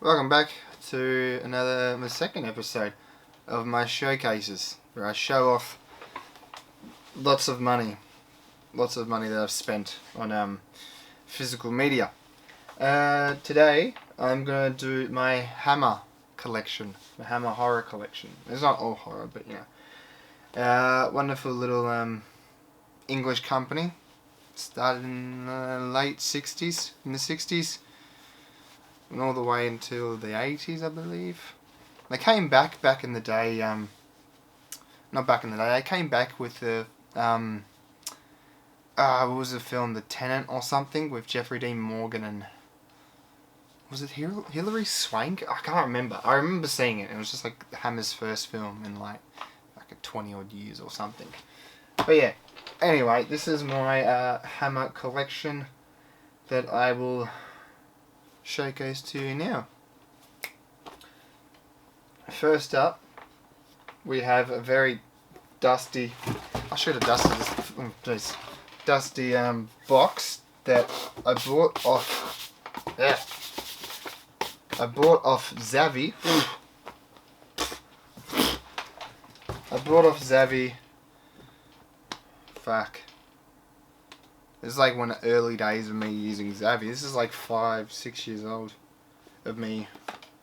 Welcome back to my second episode of my showcases, where I show off lots of money that I've spent on physical media. Today I'm gonna do my Hammer collection, the Hammer horror collection. It's not all horror, but you know, wonderful little English company. Started in late 60s, in the 60s. And all the way until the 80s, I believe. They came back in the day, not back in the day, they came back with the, what was the film, The Tenant or something, with Jeffrey Dean Morgan and, was it Hilary Swank? I can't remember. I remember seeing it, it was just like Hammer's first film in like a 20 odd years or something. But yeah, anyway, this is my Hammer collection that I will showcase to you now. First up, we have a very dusty, I should have dusted this, dusty box that I bought off, Zavvi. I bought off Zavvi, fuck. This is like one of the early days of me using Zavvi. This is like 5-6 years old of me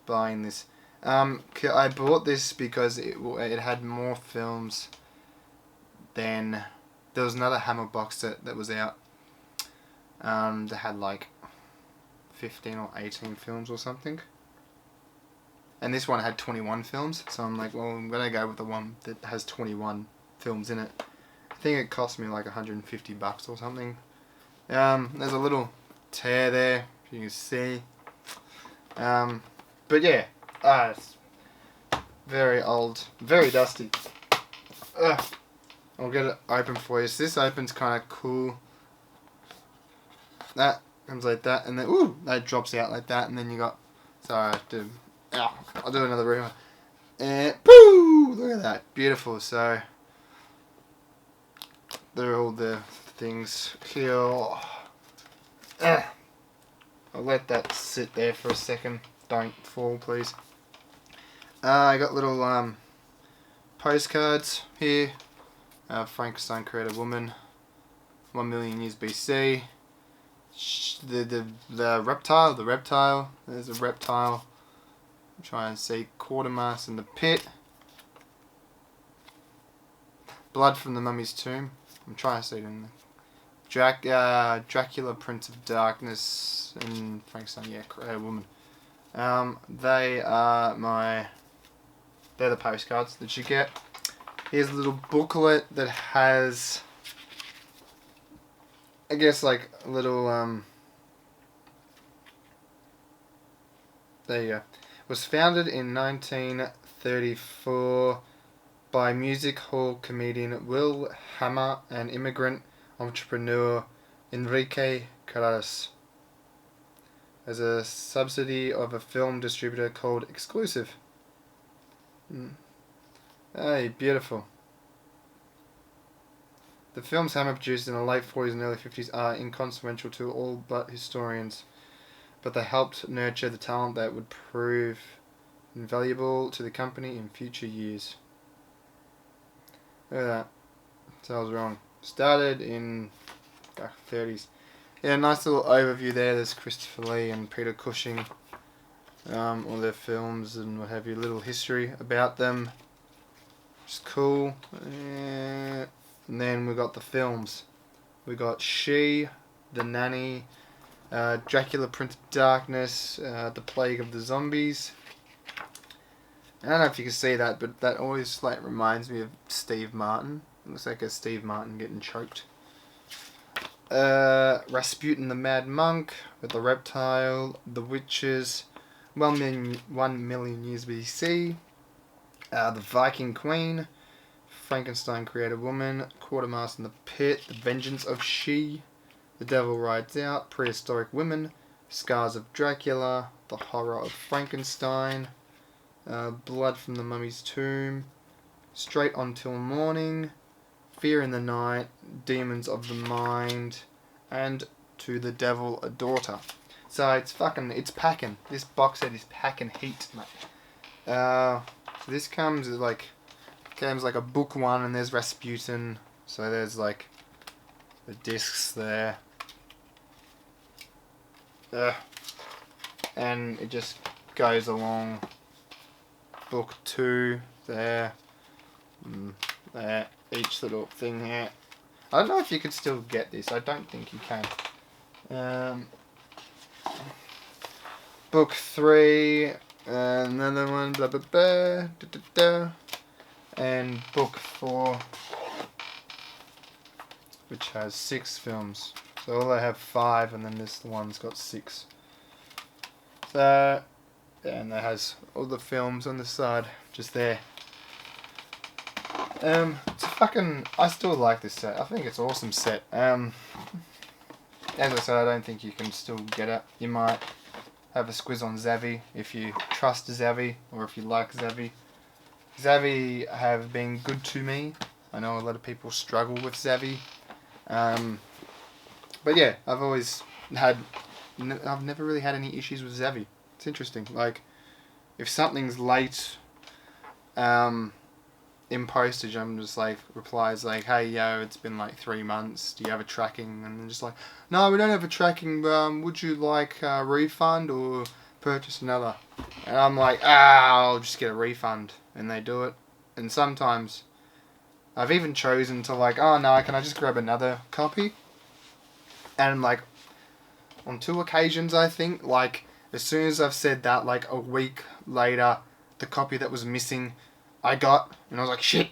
buying this. I bought this because it had more films than... There was another Hammer box set that was out that had like 15 or 18 films or something. And this one had 21 films. So I'm like, well, I'm going to go with the one that has 21 films in it. I think it cost me like $150 or something. There's a little tear there, if you can see. But yeah, it's very old, very dusty. I'll get it open for you. So this opens kind of cool. That comes like that, and then ooh, that drops out like that, and then you got. Sorry, I'll do another room. And poo! Look at that, beautiful. So they're all the things here. I'll let that sit there for a second. Don't fall, please. I got little postcards here. Frankenstein created woman. 1 million years BC. The reptile. There's a reptile. Try and see Quartermass in the pit. Blood from the mummy's tomb. I'm trying to see it in there. Dracula, Prince of Darkness, and Frankenstein, yeah, created woman. They're the postcards that you get. Here's a little booklet that has, I guess, like a little, there you go. Was founded in 1934 by music hall comedian Will Hammer and immigrant entrepreneur Enrique Carras as a subsidy of a film distributor called Exclusive. Hey, beautiful. The films Hammer produced in the late 40s and early 50s are inconsequential to all but historians, but they helped nurture the talent that would prove invaluable to the company in future years. Look at that. So I was wrong. Started in the 30s. Yeah, nice little overview there. There's Christopher Lee and Peter Cushing. All their films and what have you. Little history about them. Which is cool. And then we got the films. We got She, The Nanny, Dracula, Prince of Darkness, The Plague of the Zombies. I don't know if you can see that, but that always like reminds me of Steve Martin. It looks like a Steve Martin getting choked. Rasputin the Mad Monk, with the reptile, the witches, 1 million years BC, the Viking Queen, Frankenstein created woman, Quartermass in the pit, the vengeance of She, the devil rides out, prehistoric women, scars of Dracula, the horror of Frankenstein, blood from the mummy's tomb, straight until morning, fear in the night, demons of the mind, and to the devil a daughter. So it's packing. This box set is packing heat, mate. So this comes like a book one, and there's Rasputin. So there's like the discs there. And it just goes along. Book 2 there. There. Each little thing here. I don't know if you could still get this. I don't think you can. Book 3. Another one. Blah blah blah. Da, da, da. And book 4, which has 6 films. So all I have 5, and then this one's got 6. So, and that has all the films on the side, just there. It's I still like this set. I think it's an awesome set. As I said, I don't think you can still get it. You might have a squiz on Zavvi if you trust Zavvi, or if you like Zavvi. Zavvi have been good to me. I know a lot of people struggle with Zavvi. But yeah, I've never really had any issues with Zavvi. It's interesting. Like, if something's late in postage, I'm just like, replies like, hey yo, it's been like 3 months, do you have a tracking? And I'm just like, no, we don't have a tracking, would you like a refund or purchase another? And I'm like, I'll just get a refund. And they do it. And sometimes I've even chosen to like, oh no, can I just grab another copy? And like, on 2 occasions I think, like, as soon as I've said that, like a week later, the copy that was missing I got, and I was like, shit.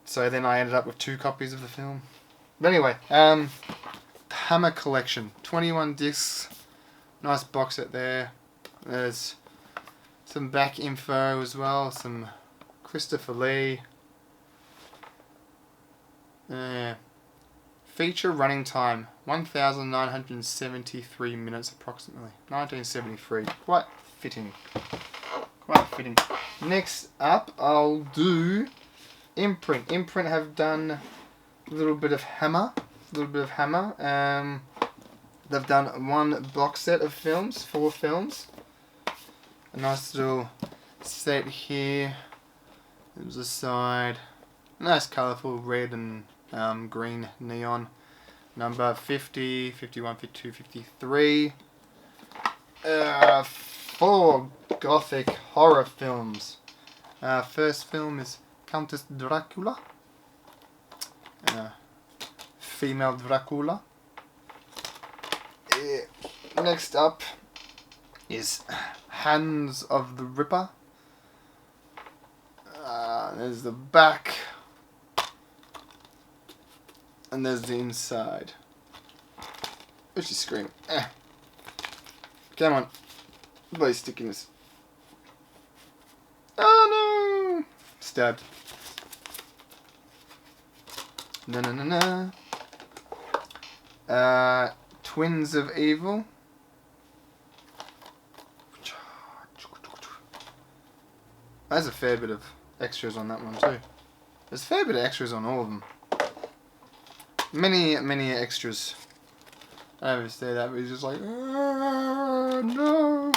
So then I ended up with 2 copies of the film. But anyway, the Hammer collection, 21 discs, nice box set there. There's some back info as well, some Christopher Lee. Feature running time, 1,973 minutes approximately. 1973. Quite fitting. Next up, I'll do Imprint. Imprint have done a little bit of Hammer. They've done 1 box set of films, 4 films. A nice little set here. There's a side. Nice colourful red and green neon. Number 50, 51, 52, 53. 4 gothic horror films. First film is Countess Dracula. Female Dracula. Next up is Hands of the Ripper. There's the back. And there's the inside. What's she screaming? Come on. By stickiness. Oh no! Stabbed. No. Twins of Evil. There's a fair bit of extras on that one too. There's a fair bit of extras on all of them. Many extras. I never say that, but he's just like, no.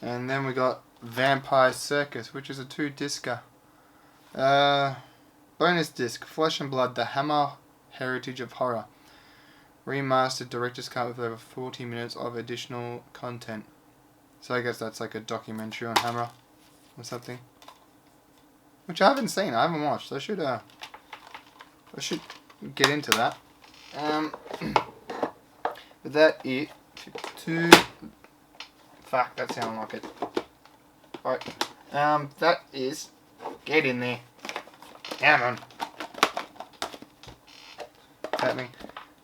And then we got Vampire Circus, which is a 2-discer. Bonus disc, Flesh and Blood, The Hammer Heritage of Horror. Remastered director's cut with over 40 minutes of additional content. So I guess that's like a documentary on Hammer or something. Which I haven't seen, I haven't watched. I should get into that. But that is 52. Fuck, that sounded like it. Alright. That is. Get in there. Come on. Happening.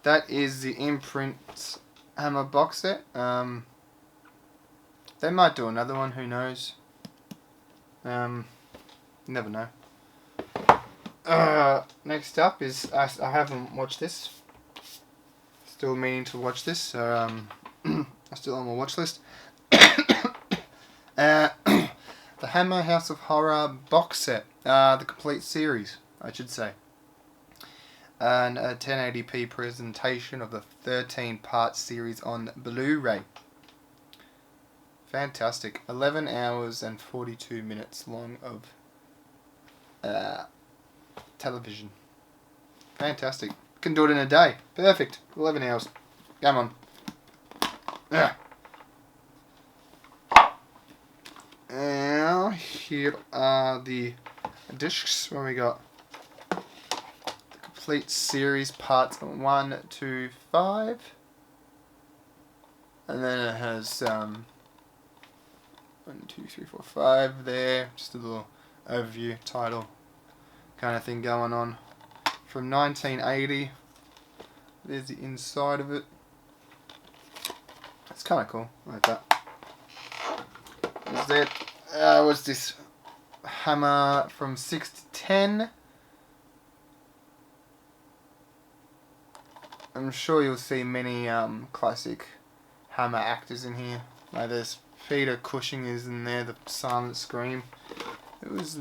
That is the Imprint Hammer box set. They might do another one, who knows. Never know. Next up is, I haven't watched this. Still meaning to watch this, so I'm still on my watch list. The Hammer House of Horror box set, the complete series, I should say. and a 1080p presentation of the 13-part series on Blu-ray. Fantastic. 11 hours and 42 minutes long of television. Fantastic. Can do it in a day. Perfect. 11 hours. Come on. Yeah. Now, here are the discs where we got the complete series, parts 1 to 5. And then it has 1, 2, 3, 4, 5 there. Just a little overview, title kind of thing going on. From 1980. There's the inside of it. It's kind of cool, like that. Is that what's this? Hammer from 6 to 10. I'm sure you'll see many classic Hammer actors in here. Like there's Peter Cushing is in there, the silent scream. It was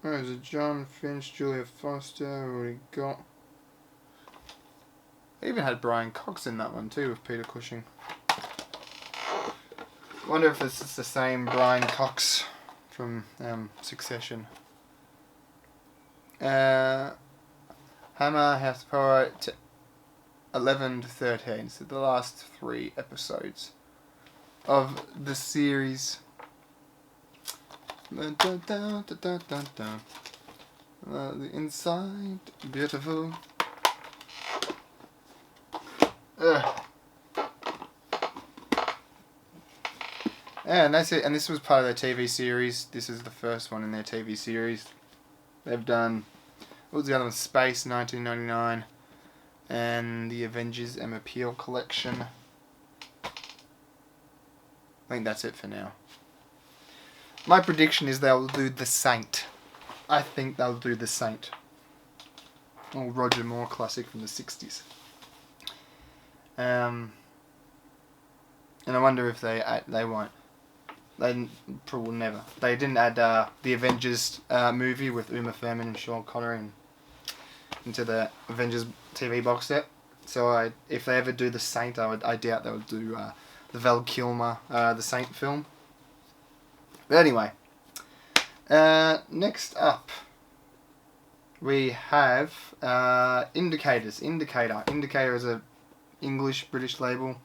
there's a John Finch, Julia Foster, what we got. I even had Brian Cox in that one too with Peter Cushing. Wonder if it's the same Brian Cox from Succession. Hammer has power to 11 to 13, so the last 3 episodes of the series. The inside, beautiful. And that's it. And this was part of their TV series. This is the first one in their TV series. They've done, what was the other one? Space, 1999. And the Avengers M Appeal collection. I think that's it for now. My prediction is they'll do The Saint. I think they'll do The Saint. Old Roger Moore classic from the 60s. And I wonder if they won't. They probably never. They didn't add the Avengers movie with Uma Thurman and Sean Connery into the Avengers TV box set. So if they ever do The Saint, I doubt they would do the Val Kilmer The Saint film. But anyway, next up we have Indicators. Indicator is a English British label.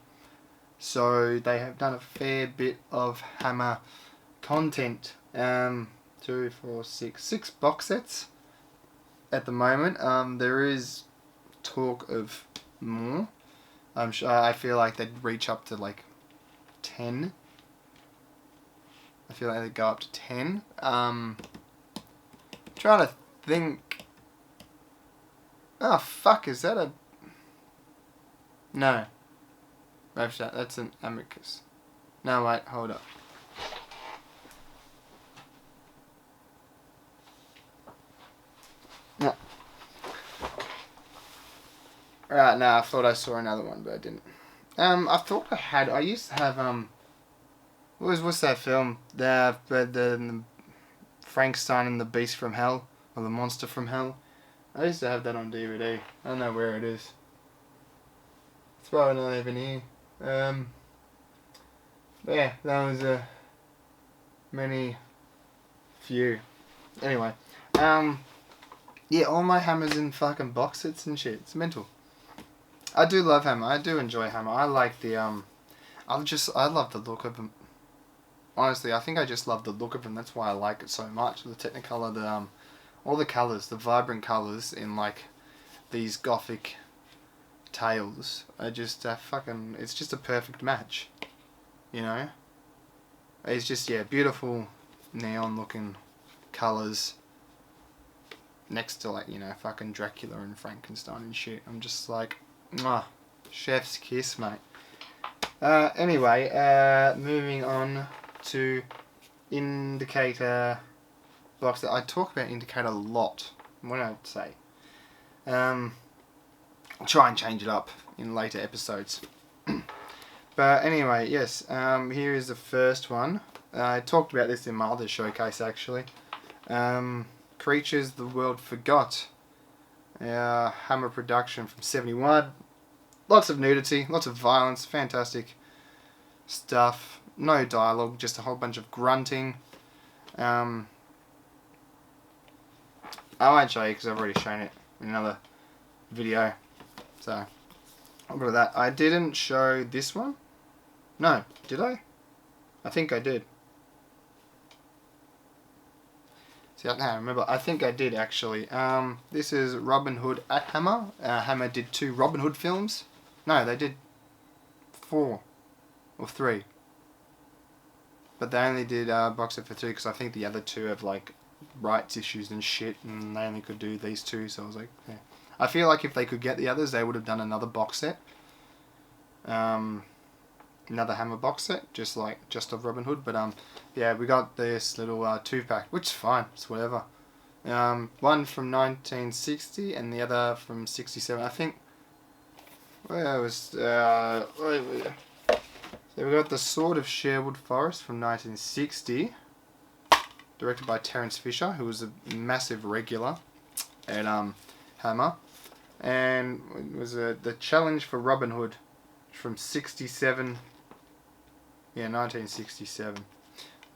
So they have done a fair bit of Hammer content. 2, 4, 6 box sets at the moment. There is talk of more. I'm sure. I feel like they'd reach up to like 10. I feel like they'd go up to 10. Trying to think. Oh fuck! Is that a? No. That's an Amicus. No, wait, hold up. No. Right, no, I thought I saw another one, but I didn't. I thought I used to have, what's that film? The Frankenstein and the Beast from Hell, or the Monster from Hell. I used to have that on DVD. I don't know where it is. It's probably not even here. Yeah, that was a few. Anyway, yeah, all my Hammers in fucking box sets and shit. It's mental. I do love Hammer. I do enjoy Hammer. I like the I love the look of them. Honestly, I think I just love the look of them. That's why I like it so much. The Technicolor, all the colours, the vibrant colours in like these gothic tales are just it's just a perfect match, you know. It's just beautiful neon looking colours next to like, you know, fucking Dracula and Frankenstein and shit. I'm just like, mwah, chef's kiss, mate. Anyway, moving on to Indicator box. I talk about Indicator a lot. What do I say? I'll try and change it up in later episodes. But anyway, yes, here is the first one. I talked about this in my other showcase actually. Creatures the World Forgot. Hammer production from 71. Lots of nudity, lots of violence, fantastic stuff. No dialogue, just a whole bunch of grunting. I won't show you because I've already shown it in another video. So, I'll go to that. I didn't show this one. No, did I? I think I did. See, I can't remember. I think I did actually. This is Robin Hood at Hammer. Hammer did 2 Robin Hood films. No, they did 4 or 3. But they only did box set for 2 because I think the other 2 have like rights issues and shit, and they only could do these 2. So I was like, yeah. I feel like if they could get the others, they would have done another box set. Another Hammer box set, just of Robin Hood. But yeah, we got this little 2-pack, which is fine. It's whatever. One from 1960 and the other from 67. I think. Where was so we got The Sword of Sherwood Forest from 1960, directed by Terence Fisher, who was a massive regular at Hammer, and it was The Challenge for Robin Hood from 67. Yeah, 1967.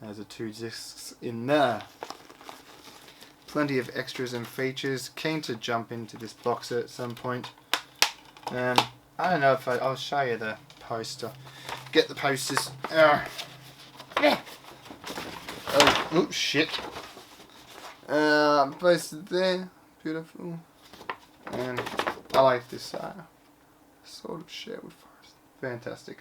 There's the 2 discs in there. Plenty of extras and features. Keen to jump into this box set at some point. I don't know if I'll show you the poster. Get the posters. Yeah. Oh, shit. Posted there. Beautiful. And I like this Sword of Sherwood Forest. Fantastic.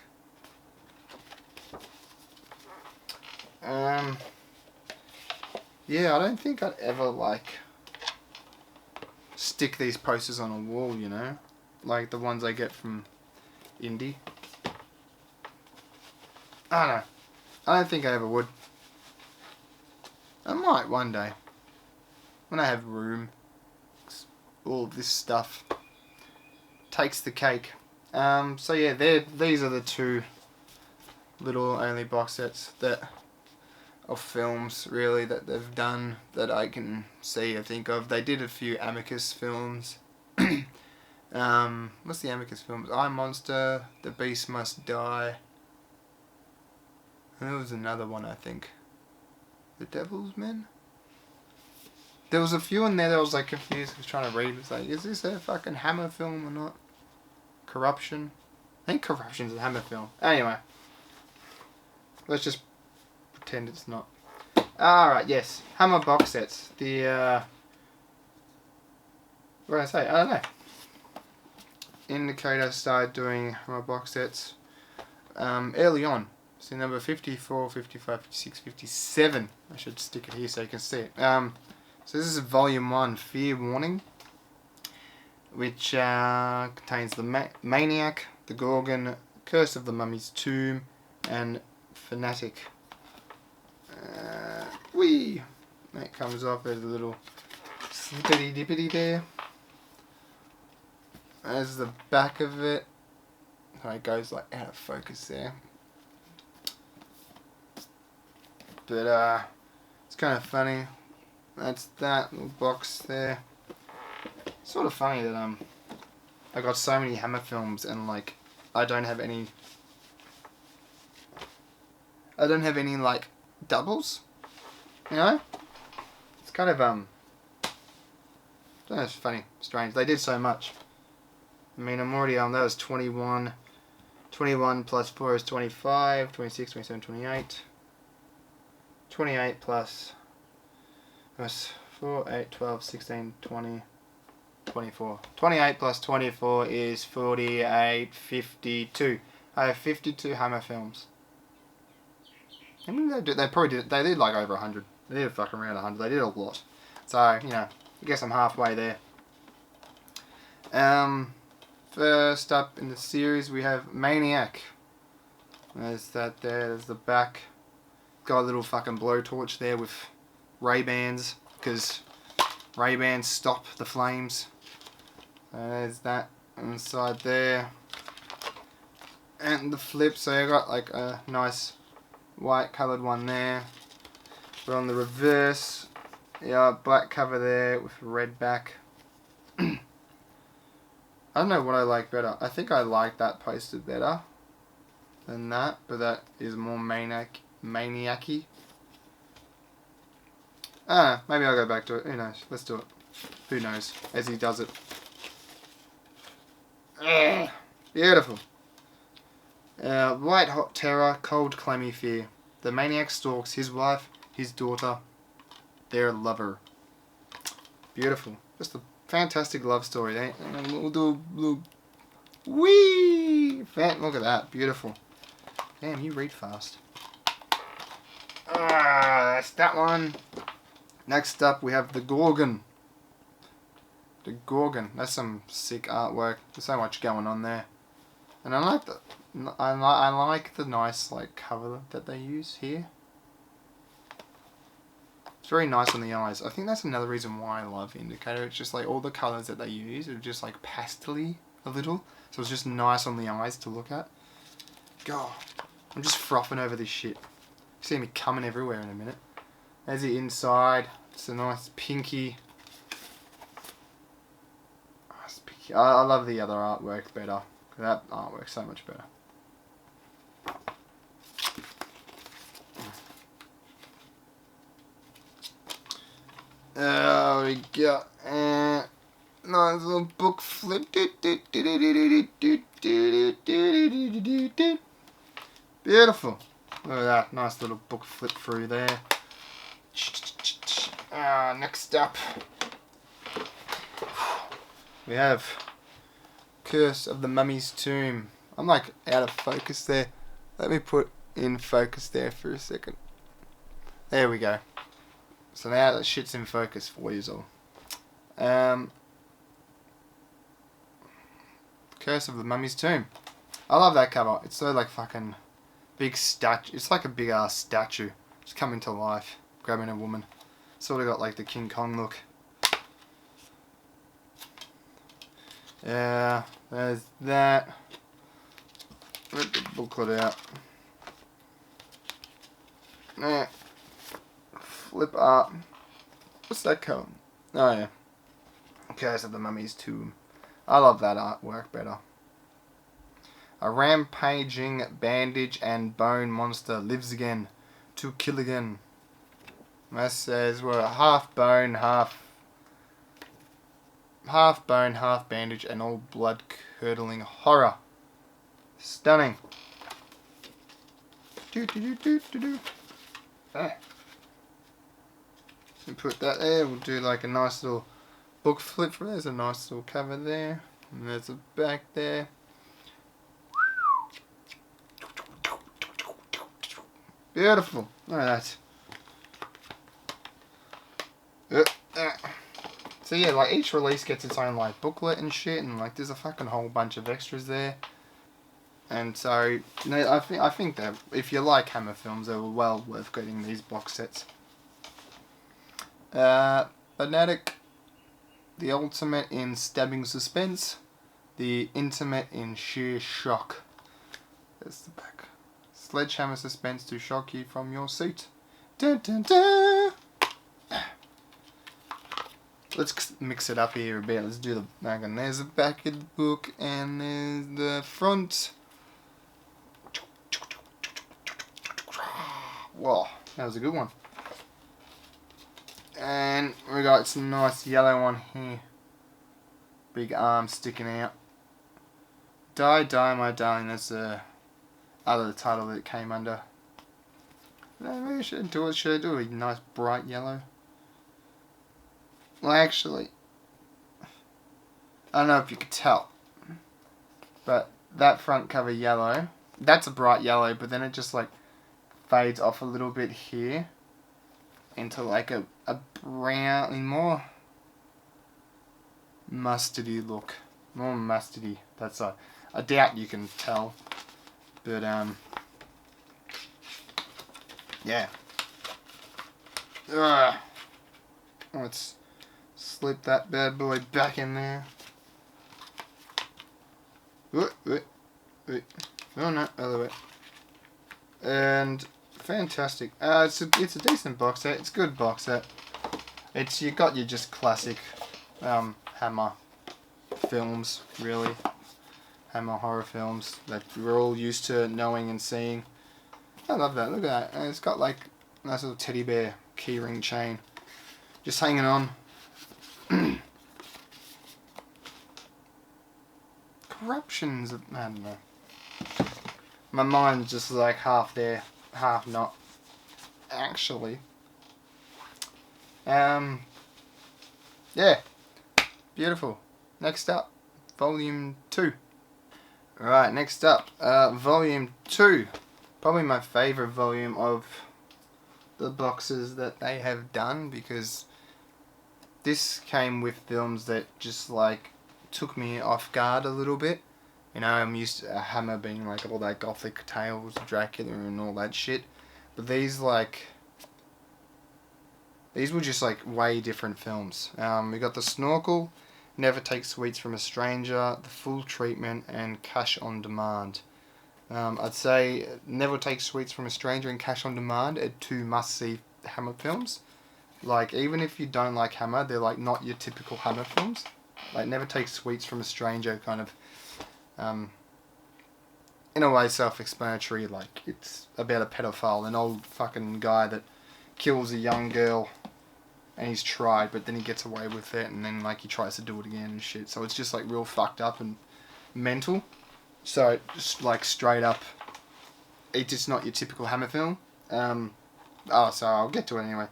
Yeah, I don't think I'd ever stick these posters on a wall, you know, like the ones I get from Indie. I don't know. I don't think I ever would. I might one day, when I have room. All of this stuff takes the cake. So yeah, these are the 2 little only box sets of films really that they've done that I can see or think of. They did a few Amicus films. What's the Amicus films? I Monster, The Beast Must Die. And there was another one, I think. The Devil's Men? There was a few in there that I was confused. I was trying to read. It's like, is this a fucking Hammer film or not? Corruption? I think Corruption's a Hammer film. Anyway. Let's just pretend it's not. Alright, yes. Hammer box sets. What did I say? I don't know. Indicator started doing Hammer box sets early on. So number 54, 55, 56, 57. I should stick it here so you can see it. So this is volume 1, Fear Warning, which contains the Maniac, the Gorgon, Curse of the Mummy's Tomb, and Fanatic. That comes off as a little slippity dippity there. There's the back of it. So it goes out of focus there. But it's kind of funny. That's that little box there. Sort of funny that I got so many Hammer films and I don't have any doubles, you know? It's kind of I don't know, it's funny, strange. They did so much. I mean, I'm already that was 21 plus 4 is 25, 26, 27, 28. 28 plus 4, 8, 12, 16, 20, 24. 28 plus 24 is 48, 52. I have 52 Hammer films. I mean, they did over 100. They did fucking around 100. They did a lot. So, you know, I guess I'm halfway there. First up in the series we have Maniac. There's that there, there's the back. Got a little fucking blowtorch there with Ray-Bans, because Ray-Bans stop the flames. There's that inside there. And the flip, so I got a nice white coloured one there. But on the reverse, Yeah, black cover there with red back. I don't know what I like better. I think I like that poster better than that, but that is more maniac-y. Maybe I'll go back to it. Who knows? Let's do it. Who knows? As he does it. Beautiful. White hot terror, cold clammy fear. The maniac stalks his wife, his daughter, their lover. Beautiful. Just a fantastic love story. Eh? And we'll do a little... Whee! Look at that. Beautiful. Damn, you read fast. That's that one. Next up, we have the Gorgon. The Gorgon. That's some sick artwork. There's so much going on there. And I like the nice like cover that they use here. It's very nice on the eyes. I think that's another reason why I love Indicator. It's just like all the colours that they use are just like pastel-y a little. So it's just nice on the eyes to look at. God, I'm just frothing over this shit. You see me coming everywhere in a minute. There's the inside. It's a nice pinky. Nice pinky. I love the other artwork better. That artwork's so much better. There we go. Nice little book flip. Beautiful. Look at that. Nice little book flip through there. Next up, we have Curse of the Mummy's Tomb. I'm like out of focus there. Let me put in focus there for a second. There we go. So now that shit's in focus for you all. Curse of the Mummy's Tomb. I love that cover. It's so like fucking big statue. It's like a big ass statue. Just coming to life. Grabbing a woman. Sort of got like the King Kong look. Yeah, there's that. Rip the booklet out. Yeah. Flip art. What's that called? Oh yeah. Curse of the Mummy's Tomb. I love that artwork better. A rampaging bandage and bone monster lives again to kill again. That says we're half bone, half bandage, and all blood-curdling horror. Stunning. Ah. So put that there. We'll do like a nice little book flip. There's a nice little cover there, and there's a back there. Beautiful. Look at that. So yeah, like each release gets its own like booklet and shit, and like there's a fucking whole bunch of extras there. And so, you know, I think that if you like Hammer films, they were well worth getting these box sets. Fanatic, the ultimate in stabbing suspense, the intimate in sheer shock. There's the back. Sledgehammer suspense to shock you from your seat. Dun, dun, dun. Let's mix it up here a bit. Let's do the back. And there's the back of the book, and there's the front. Whoa, that was a good one. And we got some nice yellow one here. Big arm sticking out. Die, Die, My Darling. That's the other title that it came under. Maybe I should do it. Should I do a nice bright yellow? Well, actually, I don't know if you could tell, but that front cover yellow, that's a bright yellow, but then it just like fades off a little bit here into like a brown, more mustardy look. More mustardy. That's I doubt you can tell, but yeah. Let's slip that bad boy back in there. Wait. Oh no, other way. And fantastic. It's a decent box set. It's a good box set. You got your just classic Hammer films, really. Hammer horror films that we're all used to knowing and seeing. I love that. Look at that. And it's got like a nice little teddy bear keyring chain. Just hanging on. Corruptions. I don't know. My mind's just like half there, half not. Actually. Yeah. Beautiful. Next up, Volume 2. Right, next up, Volume 2. Probably my favourite volume of the boxes that they have done, because this came with films that just like took me off guard a little bit. You know, I'm used to Hammer being like all that gothic tales, Dracula and all that shit. But these were just like way different films. We got The Snorkel, Never Take Sweets from a Stranger, The Full Treatment, and Cash on Demand. I'd say Never Take Sweets from a Stranger and Cash on Demand are two must-see Hammer films. Like, even if you don't like Hammer, they're like not your typical Hammer films. Like, Never Take Sweets from a Stranger kind of, in a way, self-explanatory. Like, it's about a pedophile, an old fucking guy that kills a young girl, and he's tried, but then he gets away with it, and then like he tries to do it again and shit. So it's just like real fucked up and mental. So just like straight up, it's just not your typical Hammer film. So I'll get to it anyway.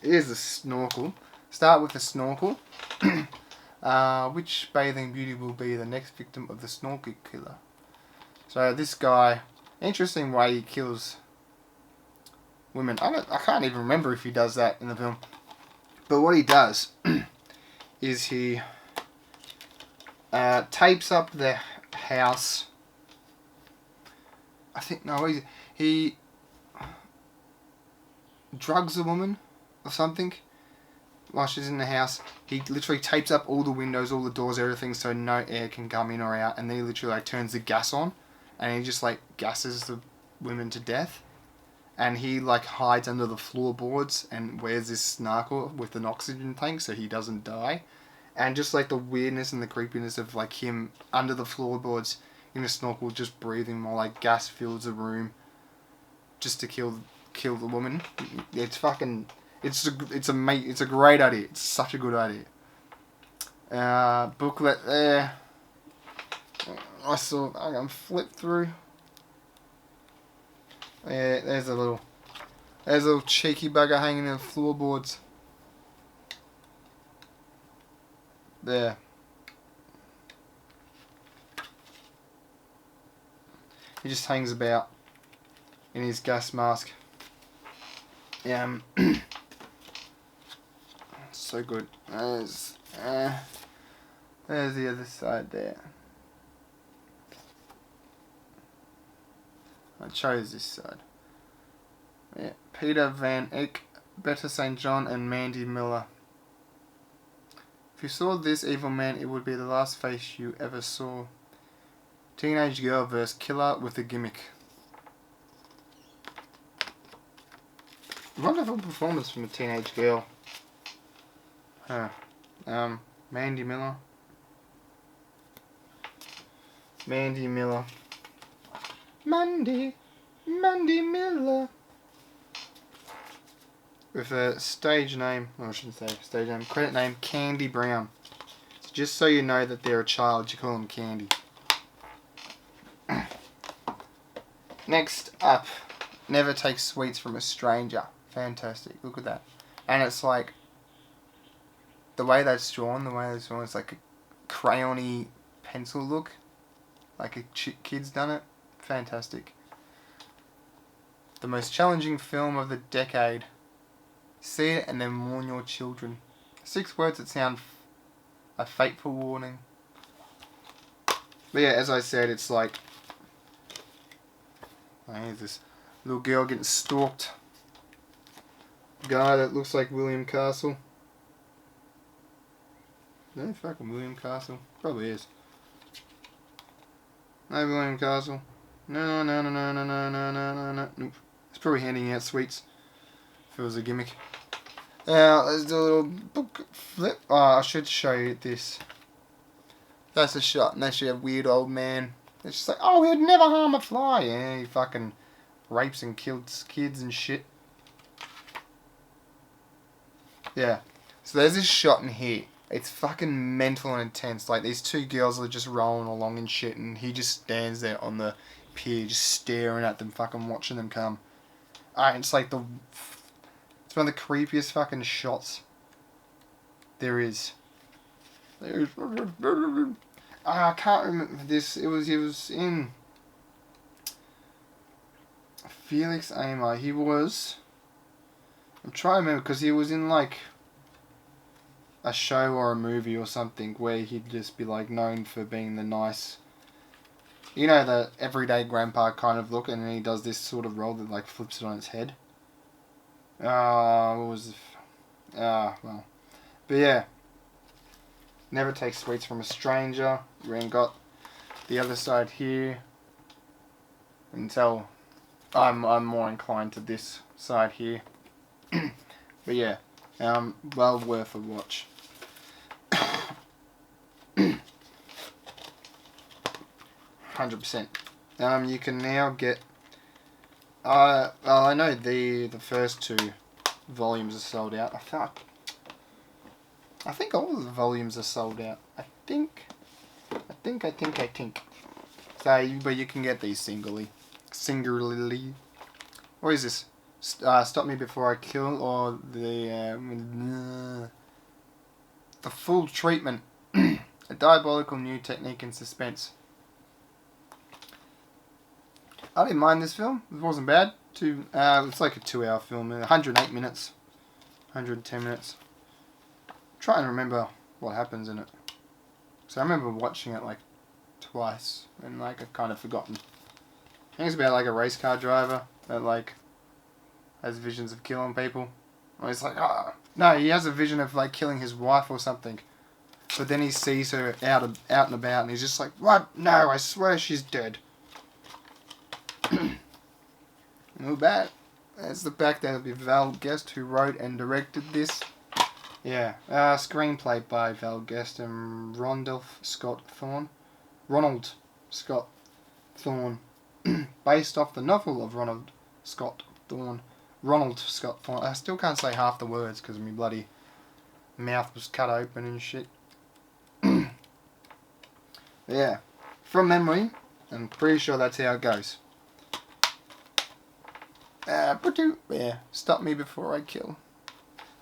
Here's The Snorkel. Start with The Snorkel. Which bathing beauty will be the next victim of the snorkel killer? So this guy, interesting way he kills women. I can't even remember if he does that in the film. But what he does is he tapes up the house. He drugs a woman or something while she's in the house. He literally tapes up all the windows, all the doors, everything, so no air can come in or out, and then he literally like turns the gas on, and he just like gasses the women to death. And he like hides under the floorboards and wears this snorkel with an oxygen tank so he doesn't die. And just like the weirdness and the creepiness of like him under the floorboards in a snorkel just breathing while like gas fills the room just to kill the woman. It's fucking... It's a great idea. It's such a good idea. Booklet there. I can flip through. Yeah, there's a little cheeky bugger hanging in the floorboards. There. He just hangs about in his gas mask. So good. There's the other side there. I chose this side. Yeah, Peter Van Eyck, Bette St. John, and Mandy Miller. If you saw this evil man, it would be the last face you ever saw. Teenage girl vs. killer with a gimmick. Wonderful performance from a teenage girl. Mandy Miller. Mandy Miller. Mandy Miller. With a stage name, I shouldn't say stage name, credit name, Candy Brown. So just so you know that they're a child, you call them Candy. Next up, Never Take Sweets from a Stranger. Fantastic, look at that. And it's like, the way that's drawn, it's like a crayon-y pencil look. Like a kid's done it. Fantastic. The most challenging film of the decade. See it and then warn your children. 6 words that sound a fateful warning. But yeah, as I said, it's like... here's this little girl getting stalked. Guy that looks like William Castle. No fucking William Castle. Probably is. No William Castle. No. Nope. It's probably handing out sweets. If it was a gimmick. Now, there's a little book flip. Oh, I should show you this. That's a shot, and that's your weird old man. It's just like, oh, we would never harm a fly. Yeah, he fucking rapes and kills kids and shit. Yeah. So there's this shot in here. It's fucking mental and intense. Like, these two girls are just rolling along and shit, and he just stands there on the pier just staring at them, fucking watching them come. It's like it's one of the creepiest fucking shots there is. I can't remember this. It was in Felix Aymar. I'm trying to remember because he was in like a show or a movie or something where he'd just be like known for being the nice, the everyday grandpa kind of look, and then he does this sort of role that like flips it on its head. What was well. But yeah. Never take sweets from a stranger. We ain't got the other side here. Until I'm more inclined to this side here. But yeah. Well worth a watch. 100%. You can now get well, I know the first two volumes are sold out. I think all of the volumes are sold out. I think. So, but you can get these singularly. What is this? Stop Me Before I Kill, or the full treatment. A diabolical new technique in suspense. I didn't mind this film. It wasn't bad. It's like a 2-hour film. 108 minutes. 110 minutes. Trying to remember what happens in it. So I remember watching it like twice and like I've kind of forgotten. I think it's about like a race car driver that like has visions of killing people. Or he's like, no, he has a vision of like killing his wife or something. But then he sees her out and about and he's just like, what? No, I swear she's dead. No bad. That's the fact that it'll be Val Guest who wrote and directed this. Yeah, screenplay by Val Guest and Ronald Scott Thorne, based off the novel of Ronald Scott Thorne. I still can't say half the words because my bloody mouth was cut open and shit. Yeah, from memory, I'm pretty sure that's how it goes. Yeah, Stop Me Before I Kill.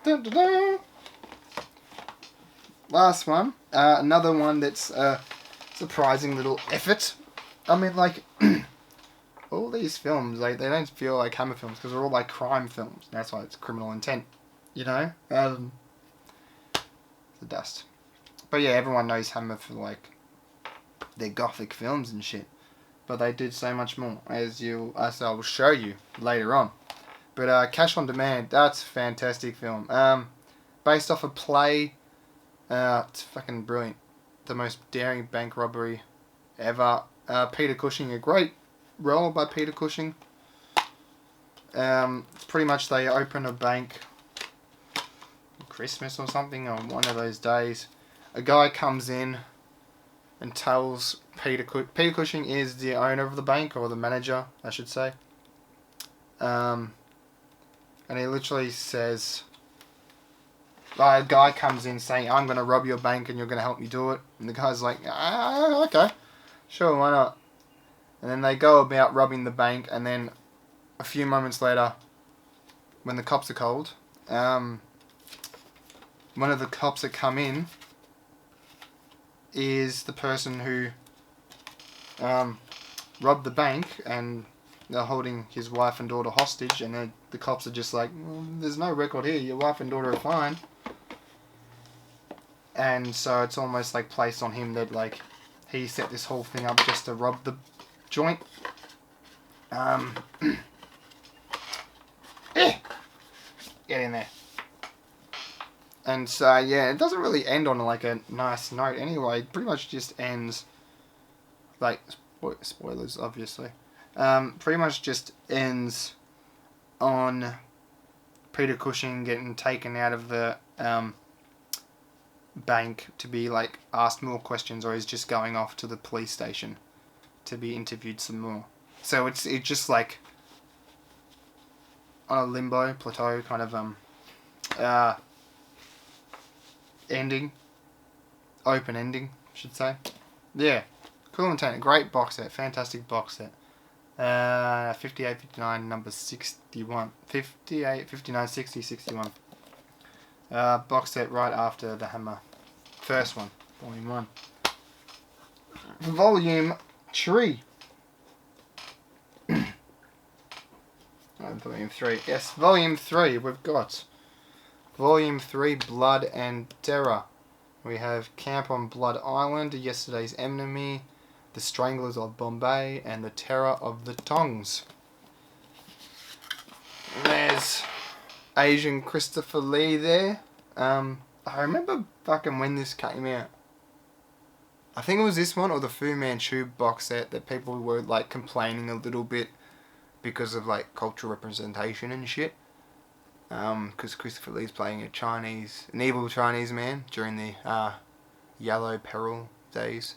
Dun, dun, dun. Last one, another one that's a surprising little effort. I mean, like, all these films, like, they don't feel like Hammer films because they're all like crime films. That's why it's Criminal Intent, the dust. But yeah, everyone knows Hammer for like their gothic films and shit. But they did so much more, as I will show you later on. But Cash on Demand, that's a fantastic film. Based off a play. It's fucking brilliant. The most daring bank robbery ever. Peter Cushing, a great role by Peter Cushing. Pretty much they open a bank Christmas or something on one of those days. A guy comes in and tells Peter Cushing is the owner of the bank, or the manager, I should say. And he literally says, a guy comes in saying, I'm going to rob your bank and you're going to help me do it. And the guy's like, okay, sure, why not? And then they go about robbing the bank, and then a few moments later, when the cops are called, one of the cops that come in is the person who robbed the bank, and they're holding his wife and daughter hostage, and then the cops are just like, well, there's no record here, your wife and daughter are fine. And so it's almost like placed on him that like he set this whole thing up just to rob the joint. Get in there. And so yeah, it doesn't really end on like a nice note anyway. It pretty much just ends like spoilers obviously. Pretty much just ends on Peter Cushing getting taken out of the bank to be like asked more questions, or he's just going off to the police station to be interviewed some more. So it's just like on a limbo plateau kind of ending, open ending, I should say. Yeah, cool and tainted. Great box set, fantastic box set. 58, 59, number 61. 58, 59, 60, 61. Box set right after the Hammer. First one, volume 1. Volume 3. Volume 3. Yes, volume 3. We've got volume 3, Blood and Terror. We have Camp on Blood Island, Yesterday's Enemy, The Stranglers of Bombay, and The Terror of the Tongs. There's Asian Christopher Lee there. I remember fucking when this came out. I think it was this one or the Fu Manchu box set that people were like complaining a little bit because of like cultural representation and shit. Because Christopher Lee's playing an evil Chinese man during the Yellow Peril days.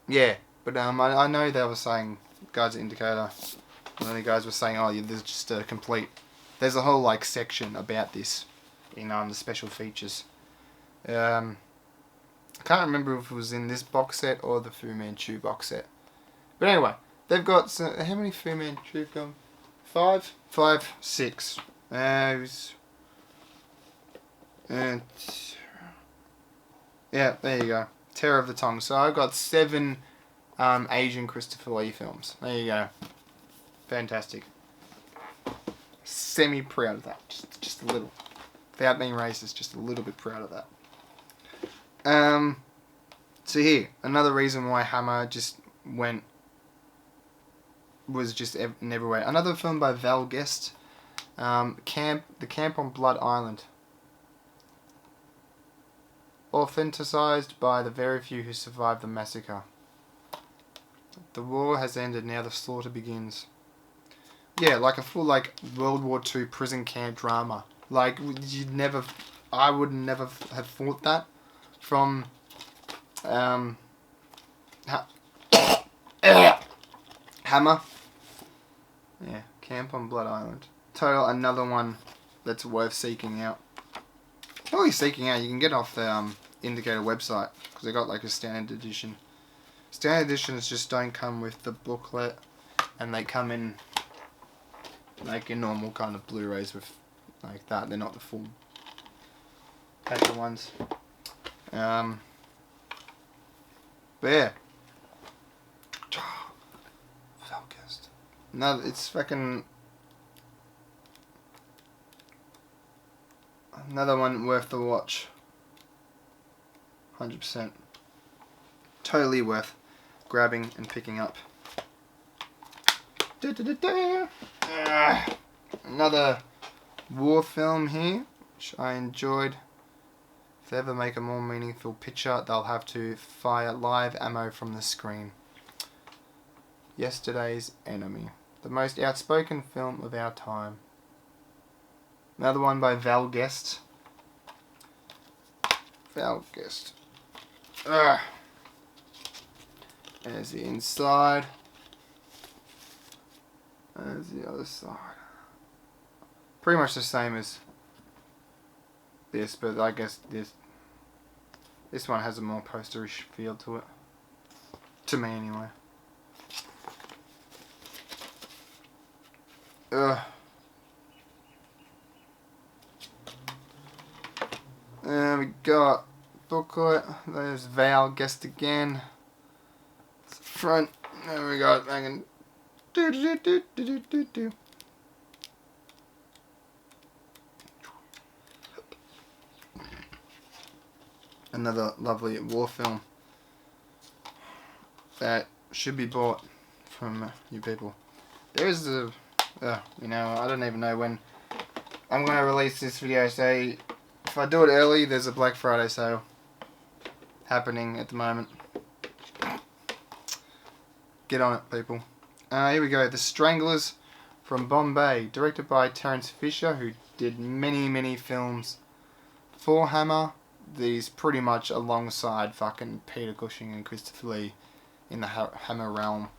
Yeah, but I know they were saying, guys at Indicator, one of the guys were saying, oh, yeah, there's a whole like section about this in the special features. I can't remember if it was in this box set or the Fu Manchu box set. But anyway, they've got how many Fu Manchu films? 5? 5, 6. Yeah, there you go. Terror of the Tongue. So I've got 7 Asian Christopher Lee films. There you go. Fantastic. Semi-proud of that. Just a little. Without being racist, just a little bit proud of that. So here, another reason why Hammer just was just everywhere. Another film by Val Guest, The Camp on Blood Island. Authenticized by the very few who survived the massacre. The war has ended, now the slaughter begins. Yeah, like a full like World War II prison camp drama. Like I would never have thought that from Hammer. Yeah, Camp on Blood Island. Total, another one that's worth seeking out. Not really seeking out, you can get off the Indicator website because they got like a standard edition. Standard editions just don't come with the booklet, and they come in like your normal kind of Blu-rays with like that. They're not the full paper ones. But yeah. Focused. No, it's fucking another one worth the watch. 100%. Totally worth grabbing and picking up. Another war film here, which I enjoyed. If they ever make a more meaningful picture, they'll have to fire live ammo from the screen. Yesterday's Enemy. The most outspoken film of our time. Another one by Val Guest. Val Guest. There's the inside. There's the other side. Pretty much the same as this, but I guess this one has a more posterish feel to it. To me, anyway. There we got booklet. There's Val Guest again. It's the front. There we go. Banging. Another lovely war film that should be bought from you people. There is a, you know, I don't even know when I'm going to release this video, so if I do it early, there's a Black Friday sale happening at the moment. Get on it, people. Here we go. The Stranglers from Bombay, directed by Terence Fisher, who did many films for Hammer. These pretty much alongside fucking Peter Cushing and Christopher Lee in the Hammer realm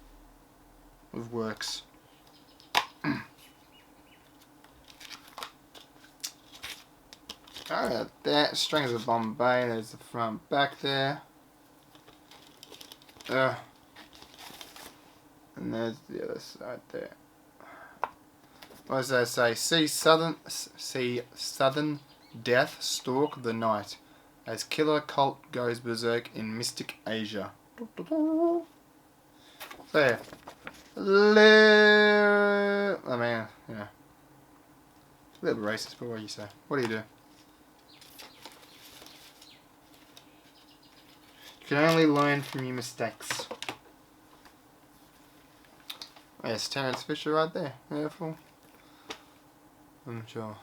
of works. Alright, there, Strings of Bombay, there's the front back there. And there's the other side there. What does that say? See Southern Death stalk the night as killer cult goes berserk in mystic Asia. There. I mean, yeah. It's a little racist, but what do you say? What do you do? You can only learn from your mistakes. Yes, Terence Fisher right there. Beautiful. I'm sure.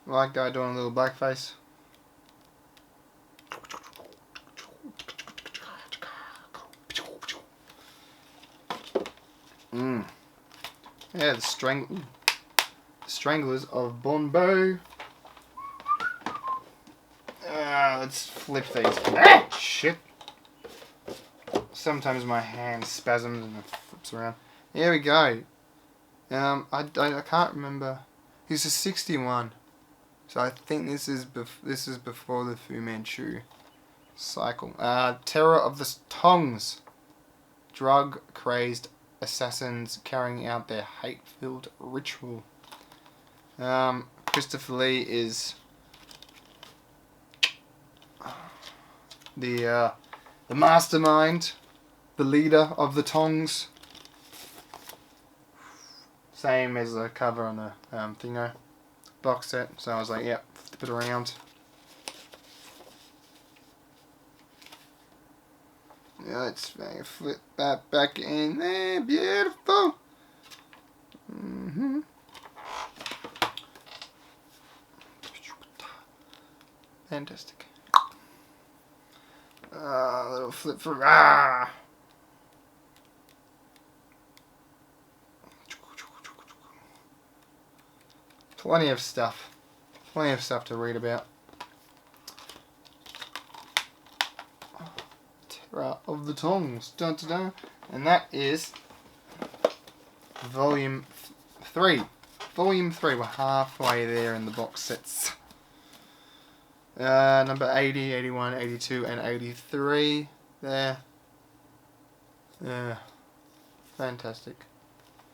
White guy doing a little blackface. Yeah, the Stranglers of Bombay. Let's flip these. Ah, shit. Sometimes my hand spasms and it flips around. Here we go. I can't remember. This is 61, so I think this is before the Fu Manchu cycle. Terror of the Tongs. Drug crazed assassins carrying out their hate-filled ritual. Christopher Lee is the mastermind, the leader of the Tongs. Same as the cover on the Thingo box set. So I was like, yep, flip it around. Yeah, let's flip that back in there. Beautiful. Fantastic. A little flip for Plenty of stuff to read about. Terror of the Tongs, dun, dun, dun. And that is Volume 3. Volume 3, we're halfway there in the box sets. Number 80, 81, 82, and 83 there. Yeah, fantastic.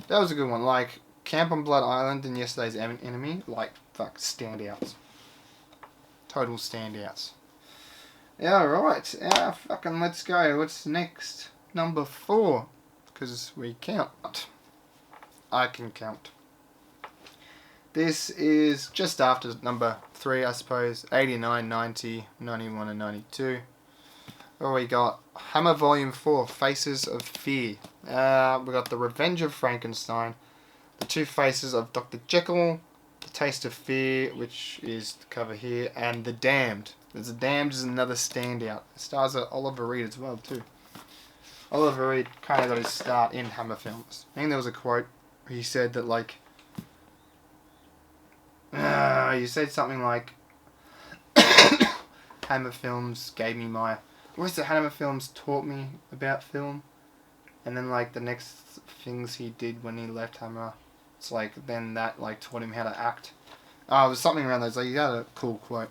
That was a good one. Like Camp on Blood Island and Yesterday's Enemy, like, fuck, standouts. Total standouts. Yeah, right. Yeah, fucking let's go. What's next? Number 4. Because we count. I can count. This is just after number 3, I suppose. 89, 90, 91, and 92. Oh, we got Hammer Volume 4, Faces of Fear. We got The Revenge of Frankenstein. The Two Faces of Dr. Jekyll, The Taste of Fear, which is the cover here, and The Damned. The Damned is another standout. It stars Oliver Reed as well, too. Oliver Reed kind of got his start in Hammer films. I think there was a quote where he said that, like, you said something like, Hammer films gave me my... What was it? Hammer films taught me about film. And then, like, the next things he did when he left Hammer, it's like, then that, like, taught him how to act. It was something around those. Like, you got a cool quote.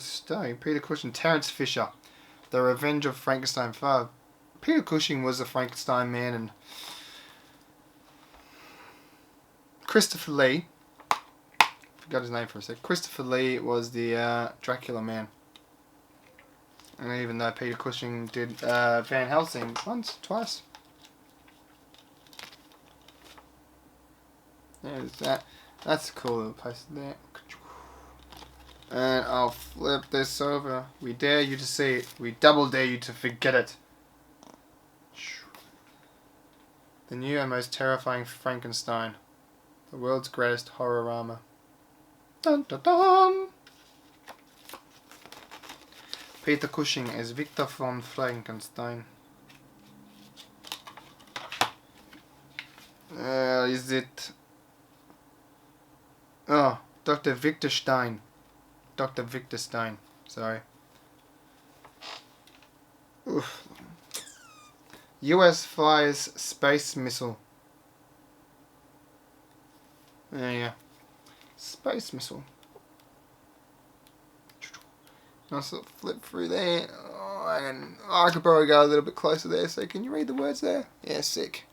Starring Peter Cushing, Terence Fisher, The Revenge of Frankenstein 5. Peter Cushing was a Frankenstein man, and Christopher Lee, forgot his name for a sec. Christopher Lee was the Dracula man. And even though Peter Cushing did Van Helsing once, twice. There's that. That's a cool little poster there. And I'll flip this over. We dare you to see it. We double dare you to forget it. The new and most terrifying Frankenstein. The world's greatest horrorama. Dun dun dun! Peter Cushing as Victor von Frankenstein. Is it... Oh, Dr. Victor Stein. Dr. Victor Stein. Sorry. Oof. US fires space missile. There you go. Space missile. Nice little flip through there. I could probably go a little bit closer there. So can you read the words there? Yeah, sick.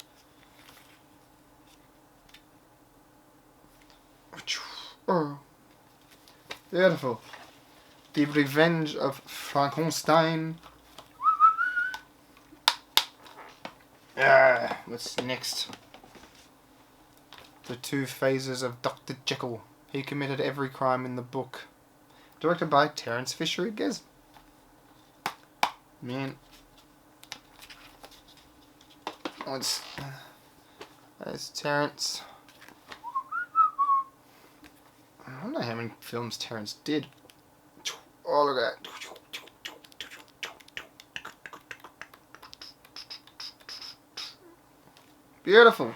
Oh. Beautiful. The Revenge of Frankenstein. What's next? The Two Phases of Dr. Jekyll. He committed every crime in the book. Directed by Terence Fisher, I guess. Man. Oh, there's Terence. I don't know how many films Terence did. Oh, look at that. Beautiful.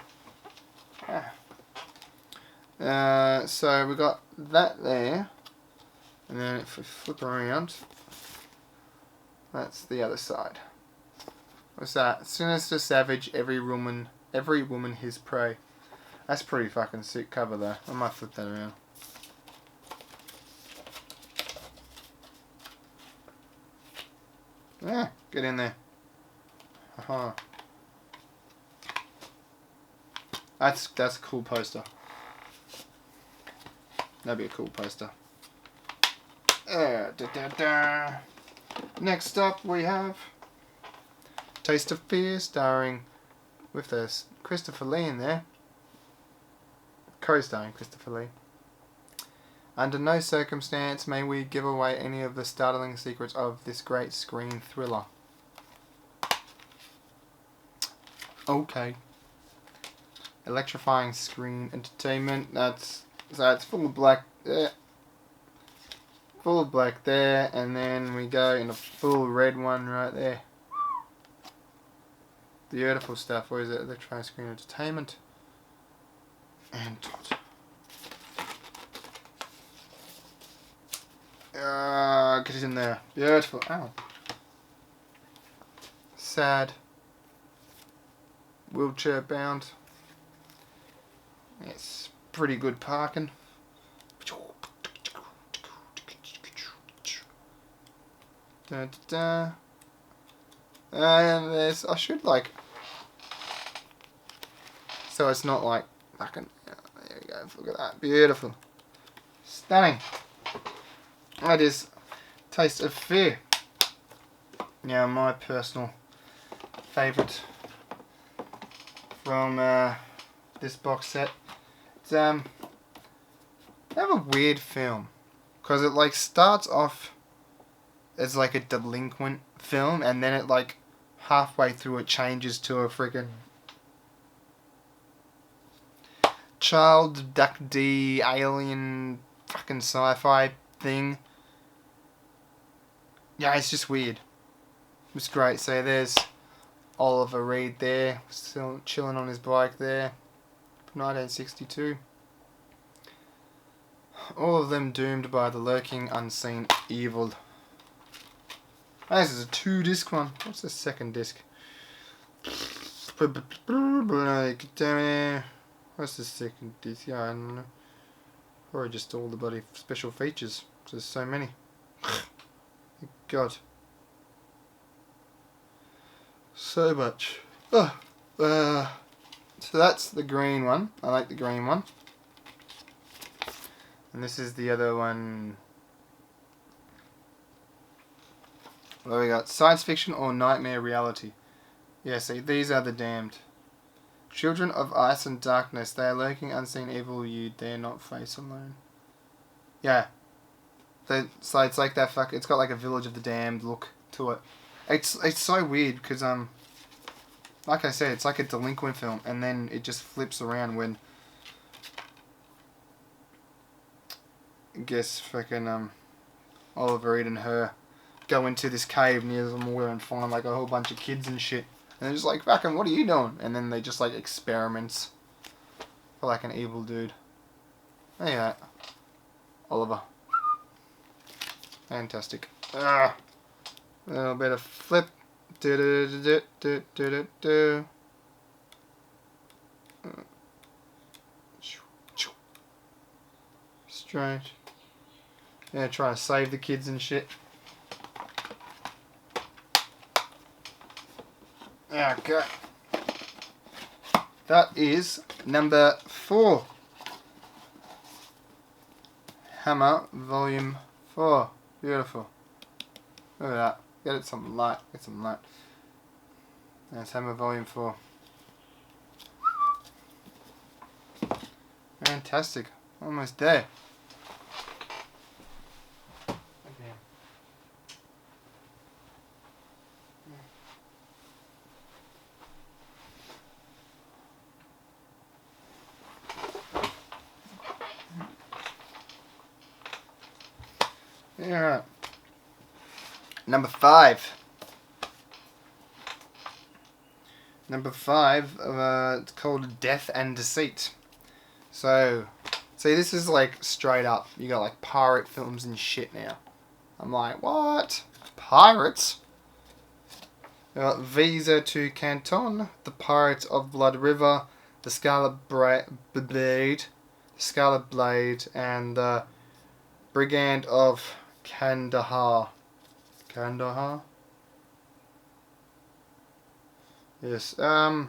So we got that there. And then if we flip around, that's the other side. What's that? Sinister Savage, every woman his prey. That's pretty fucking sick cover though. I might flip that around. Yeah, get in there. Haha. That's a cool poster. That'd be a cool poster. Next up we have Taste of Fear, starring with this Christopher Lee in there. Co-starring Christopher Lee. Under no circumstance may we give away any of the startling secrets of this great screen thriller. Okay. Electrifying screen entertainment. That's full of black. Full of black there, and then we go in a full red one right there. Beautiful stuff. What is it? Electrifying screen entertainment. And get it in there. Beautiful. Ow. Sad. Wheelchair bound. It's pretty good parking. Da, da, da. And there's, I should like, so it's not like fucking, there we go, look at that, beautiful, stunning. That is Taste of Fear. Now my personal favourite from this box set. It's they have a weird film because it like starts off as like a delinquent film, and then it like halfway through it changes to a freaking child abductee alien fucking sci-fi thing. Yeah, it's just weird. It's great. So there's Oliver Reed there, still chilling on his bike there, 1962. All of them doomed by the lurking unseen evil. Oh, this is a 2-disc one. What's the second disc? What's the second disc? Yeah, I don't know. Or just all the bloody special features. There's so many. God. So much. So that's the green one. I like the green one. And this is the other one. What we got? Science fiction or nightmare reality? Yeah, see, these are the damned. Children of ice and darkness, they are lurking unseen evil you dare not face alone. Yeah. So it's like that it's got like a Village of the Damned look to it. It's so weird because like I said, it's like a delinquent film, and then it just flips around when I guess fucking Oliver Reed and her go into this cave near the moor and find like a whole bunch of kids and shit, and they're just like, fucking, what are you doing? And then they just like experiments for like an evil dude. Anyway, Oliver. Fantastic. A little bit of flip. Do do do do do do do. Strange. Yeah, trying to save the kids and shit. Okay. That is number 4. Hammer Volume 4. Beautiful. Look at that. Get it some light. Get some light. That's Hammer Volume 4. Fantastic. Almost there. Yeah. Number 5. Number 5, it's called Death and Deceit. So, see, this is like straight up. You got like pirate films and shit now. I'm like, what? Pirates? You got Visa to Canton, The Pirates of Blood River, The Scarlet Blade, and The Brigand of Kandahar. Kandahar? Yes. 3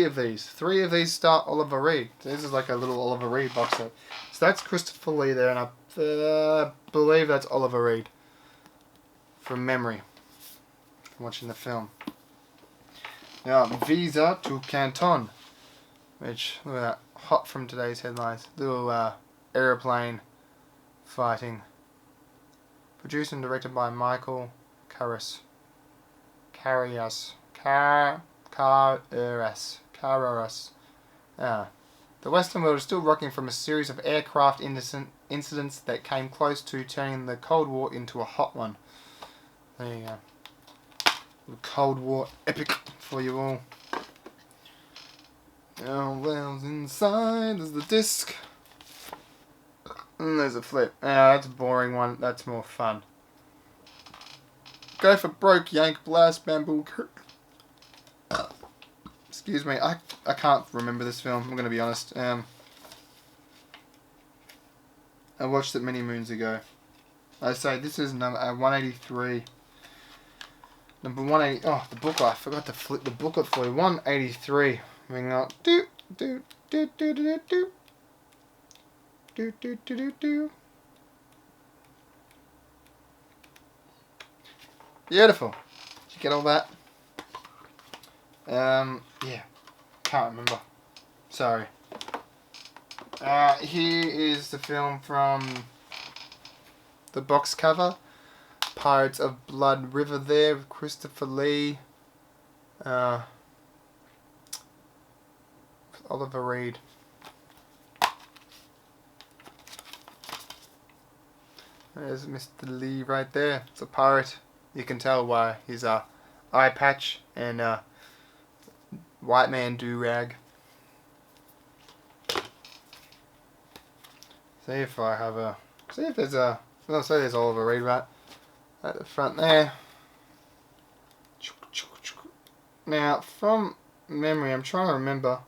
of these. 3 of these start Oliver Reed. This is like a little Oliver Reed box set. So that's Christopher Lee there, and I believe that's Oliver Reed. From memory. From watching the film. Now, Visa to Canton. Which, look at that. Hot from today's headlines. Little aeroplane fighting. Produced and directed by Michael Carras. The Western world is still rocking from a series of aircraft incidents that came close to turning the Cold War into a hot one. There you go. A Cold War epic for you all. Oh, well, inside there's the disc. And there's a flip. That's a boring one. That's more fun. Go for broke, yank, blast, bamboo. Excuse me. I can't remember this film. I'm going to be honest. I watched it many moons ago. I say this is number 183. Number 180. Oh, the booklet. I forgot to flip the booklet for you. 183. Moving on. Do. Beautiful. Did you get all that? Yeah. Can't remember. Sorry. Here is the film from the box cover. Pirates of Blood River there with Christopher Lee. Oliver Reed. There's Mr. Lee right there. It's a pirate. You can tell why his eye patch and white man do-rag. See if I have a... See if there's a... I'll say there's Oliver Reed right at the front there. Now, from memory, I'm trying to remember...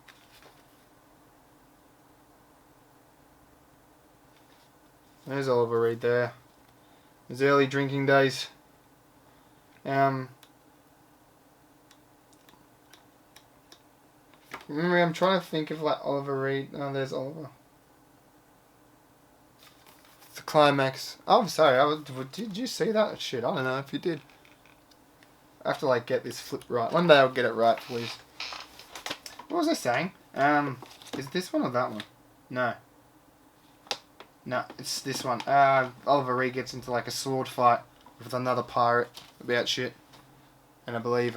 There's Oliver Reed there. His early drinking days. Remember, I'm trying to think of like Oliver Reed. Oh, there's Oliver. The climax. Oh, I'm sorry. Did you see that shit? I don't know if you did. I have to like get this flip right. One day I'll get it right, please. What was I saying? Is it this one or that one? No. No, it's this one. Oliver Reed gets into like a sword fight with another pirate about shit. And I believe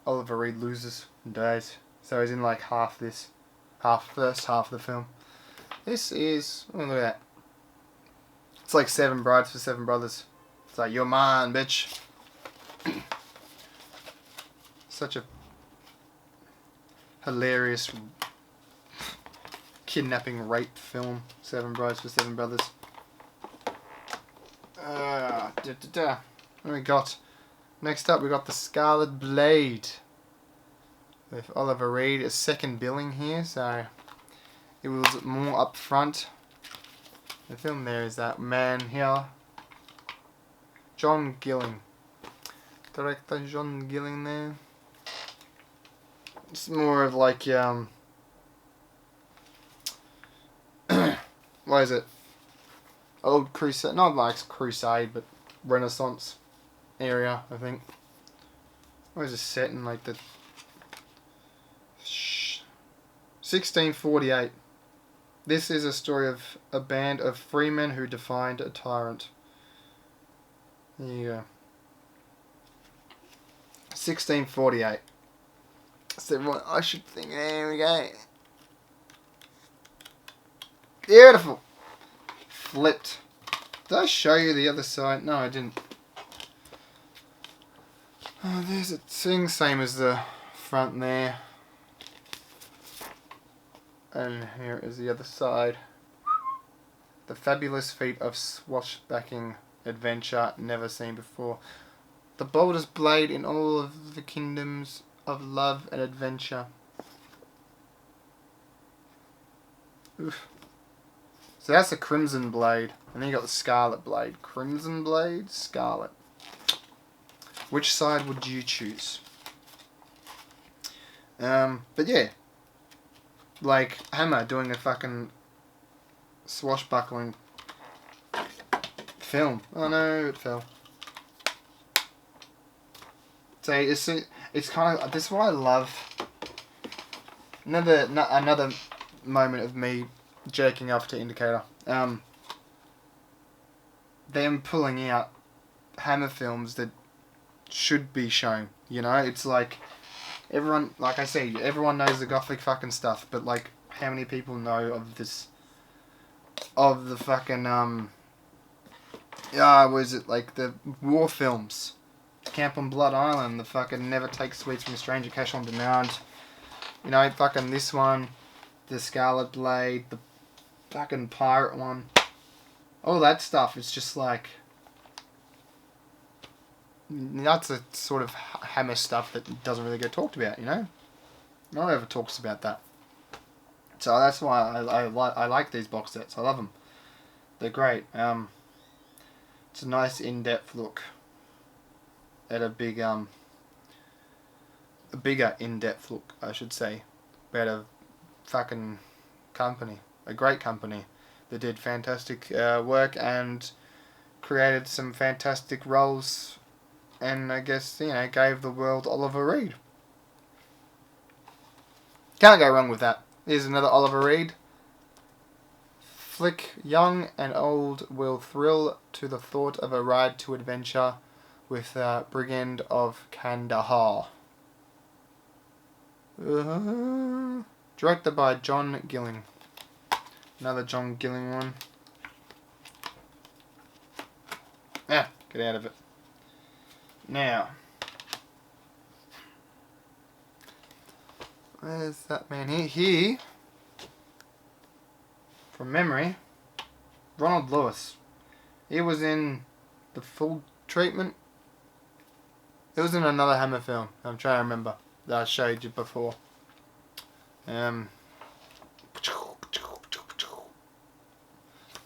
Oliver Reed loses and dies. So he's in like first half of the film. This is, oh, look at that. It's like 7 Brides for 7 Brothers. It's like, you're mine, bitch. hilarious kidnapping rape film, Seven Brides for Seven Brothers. What do we got? Next up, we got The Scarlet Blade with Oliver Reed. A second billing here, so it was more up front. The film there is that man here, John Gilling. Director John Gilling there. It's more of like what is it? Old Crusade, not like Crusade, but Renaissance area, I think. What is it set in, like the 1648. This is a story of a band of freemen who defied a tyrant. There you go. 1648. So what I should think, there we go. Beautiful. Flipped. Did I show you the other side? No, I didn't. Oh, there's a thing, same as the front there. And here is the other side. The fabulous feat of swashbuckling adventure never seen before. The boldest blade in all of the kingdoms of love and adventure. Oof. So that's the Crimson Blade. And then you got the Scarlet Blade. Crimson Blade, Scarlet. Which side would you choose? But yeah. Like Hammer doing a fucking swashbuckling film. Oh no, it fell. So it's kind of, this is what I love. Another moment of me jerking off to Indicator. Them pulling out Hammer films that should be shown. You know, it's like everyone, like I say, everyone knows the gothic fucking stuff, but like, how many people know of this? Of the fucking was it like the war films? Camp on Blood Island, the fucking Never Take Sweets from a Stranger, Cash on Demand. You know, fucking this one, the Scarlet Blade, the fucking pirate one. All that stuff is just like, that's a sort of Hammer stuff that doesn't really get talked about, you know? No one ever talks about that. So that's why I like these box sets. I love them. They're great. It's a nice in-depth look at a bigger in-depth look, I should say, about a fucking company, a great company that did fantastic work and created some fantastic roles, and I guess, you know, gave the world Oliver Reed. Can't go wrong with that. Here's another Oliver Reed flick. Young and old will thrill to the thought of a ride to adventure with Brigand of Kandahar. Directed by John Gilling. Another John Gilling one. Yeah, get out of it. Now, where's that man here? He, from memory, Ronald Lewis. He was in The Full Treatment. It was in another Hammer film. I'm trying to remember that I showed you before.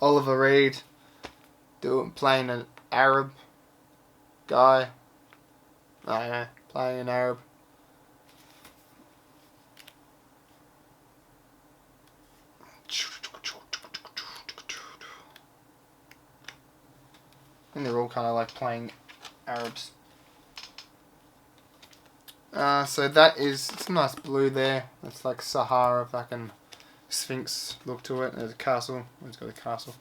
Oliver Reed playing an Arab guy. I don't know, playing an Arab. And they're all kind of like playing Arabs. So that is, it's a nice blue there. It's like Sahara fucking Sphinx look to it. There's a castle. It's got a castle.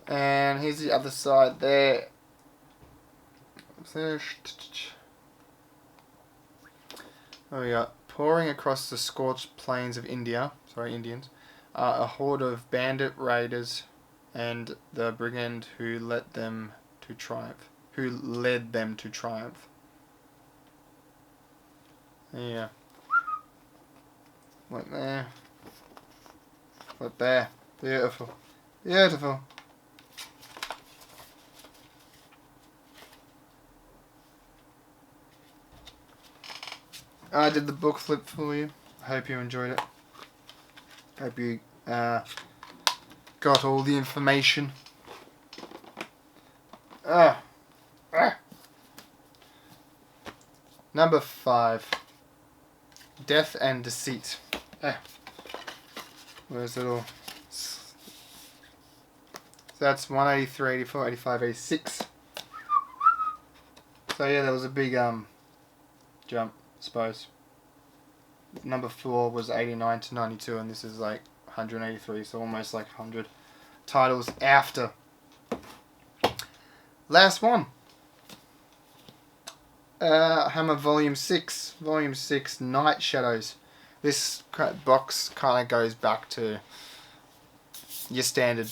And here's the other side there. Oh, we got pouring across the scorched plains of India. Sorry, Indians. A horde of bandit raiders and the brigand who led them to triumph. Yeah. Went there. Went there. Beautiful. Beautiful. I did the book flip for you. I hope you enjoyed it. Hope you got all the information. Number 5. Death and Deceit. Where's it all? So that's 183, 84, 85, 86. So yeah, there was a big jump, I suppose. Number 4 was 89 to 92, and this is like 183, so almost like 100 titles after. Last one. Hammer Volume 6. Volume 6, Night Shadows. This box kind of goes back to your standard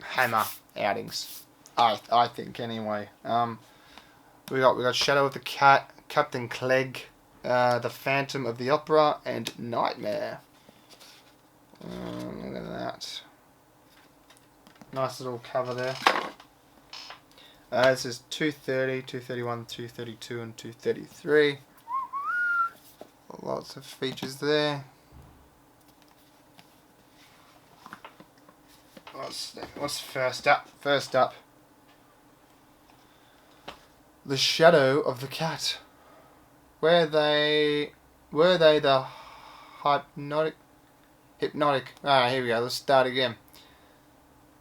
Hammer outings. I think anyway. We got Shadow of the Cat, Captain Clegg, The Phantom of the Opera, and Nightmare. Look at that. Nice little cover there. This is 230, 231, 232, and 233. Lots of features there. What's first up? First up, The Shadow of the Cat. Were they the hypnotic? Here we go. Let's start again.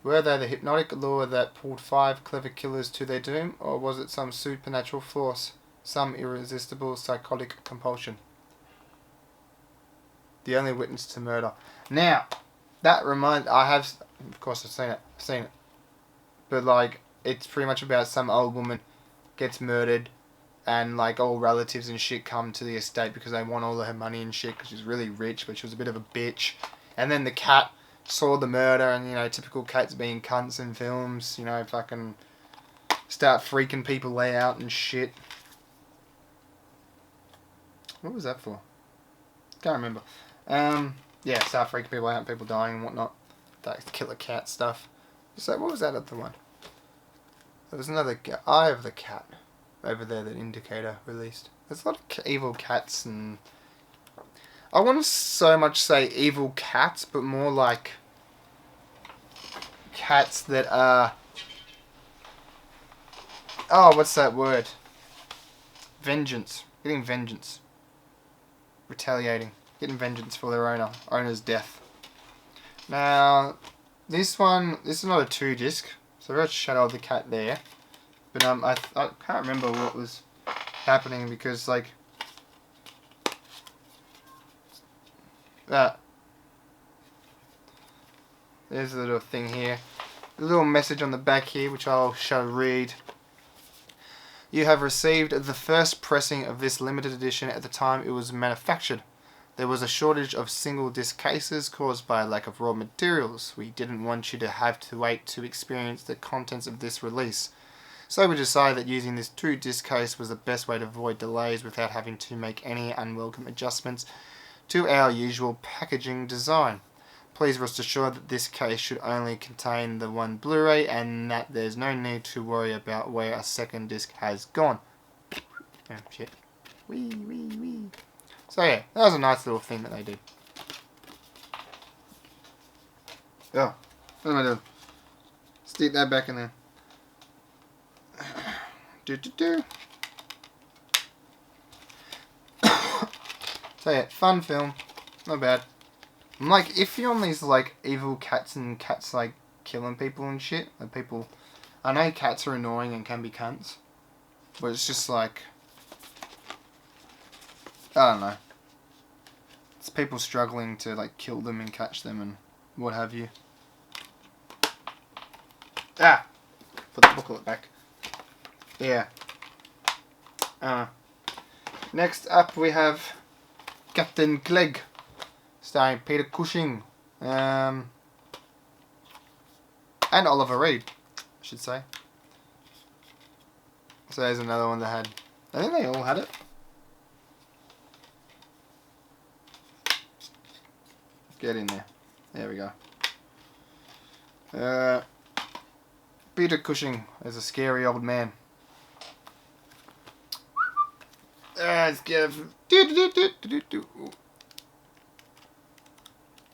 Were they the hypnotic lure that pulled 5 clever killers to their doom, or was it some supernatural force, some irresistible psychotic compulsion? The only witness to murder. Now, that reminds. Of course, I've seen it, but like, it's pretty much about some old woman gets murdered, and like all relatives and shit come to the estate because they want all of her money and shit because she's really rich, but she was a bit of a bitch, and then the cat saw the murder, and you know, typical cats being cunts in films, you know, fucking start freaking people out and shit. What was that for? Can't remember. Yeah, start freaking people out, people dying and whatnot. That killer cat stuff. So what was that other one? There was another Eye of the Cat over there that Indicator released. There's a lot of evil cats, and I wouldn't so much say evil cats, but more like cats that are... Oh, what's that word? Vengeance. Getting vengeance. Retaliating. Getting vengeance for their owner's death. Now, this is not a 2-disc, so I've got Shadow of the Cat there. But I can't remember what was happening because, like, there's a little thing here. A little message on the back here, which I shall read. You have received the first pressing of this limited edition at the time it was manufactured. There was a shortage of single disc cases caused by a lack of raw materials. We didn't want you to have to wait to experience the contents of this release. So we decided that using this 2-disc case was the best way to avoid delays without having to make any unwelcome adjustments to our usual packaging design. Please rest assured that this case should only contain the one Blu-ray and that there's no need to worry about where a second disc has gone. Oh shit. Wee. So yeah, that was a nice little thing that they did. Oh, what am I doing? Stick that back in there. So yeah, fun film, not bad. I'm like iffy on these like evil cats and cats like killing people and shit. Like people, I know cats are annoying and can be cunts, but it's just like, I don't know. It's people struggling to like kill them and catch them and what have you. Put the booklet back. Yeah. Next up we have Captain Clegg, starring Peter Cushing, and Oliver Reed, I should say. So there's another one that had, I think they all had it. Get in there. There we go. Peter Cushing as a scary old man. Let's get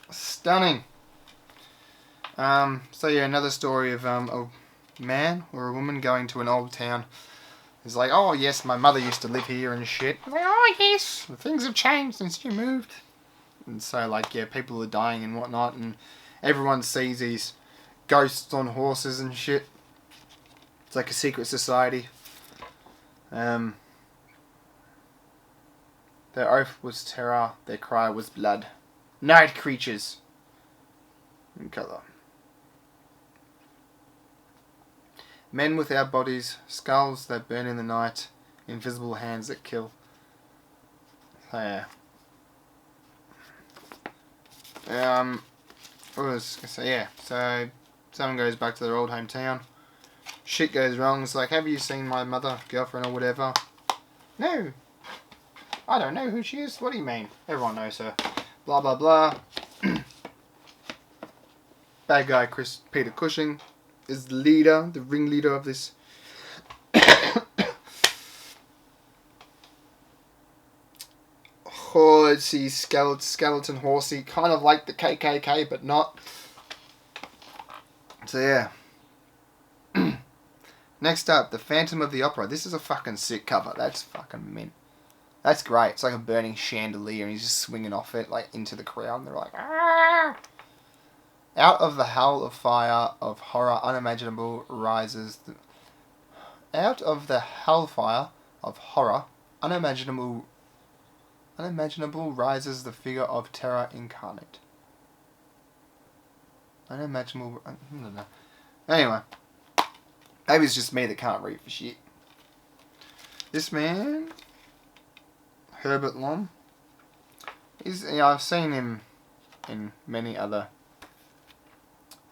stunning. So yeah, another story of a man or a woman going to an old town. It's like, oh yes, my mother used to live here and shit. Like, oh yes, things have changed since you moved. And so like, yeah, people are dying and whatnot, and everyone sees these ghosts on horses and shit. It's like a secret society. Their oath was terror, their cry was blood. Night creatures. In colour. Men without bodies, skulls that burn in the night, invisible hands that kill. So, yeah. What was I gonna say? Yeah. So someone goes back to their old hometown. Shit goes wrong. It's like, have you seen my mother, girlfriend, or whatever? No. I don't know who she is. What do you mean? Everyone knows her. Blah blah blah. Bad guy Peter Cushing is the leader, the ringleader of this horsey skeleton horsey, kind of like the KKK but not. So yeah. Next up, the Phantom of the Opera. This is a fucking sick cover. That's fucking mint. That's great. It's like a burning chandelier and he's just swinging off it like into the crowd and they're like, ah! Out of the hell of fire of horror unimaginable rises out of the hellfire of horror unimaginable rises the figure of terror incarnate. Unimaginable. I don't know. Anyway, maybe it's just me that can't read for shit. This man, Herbert Lom, I've seen him in many other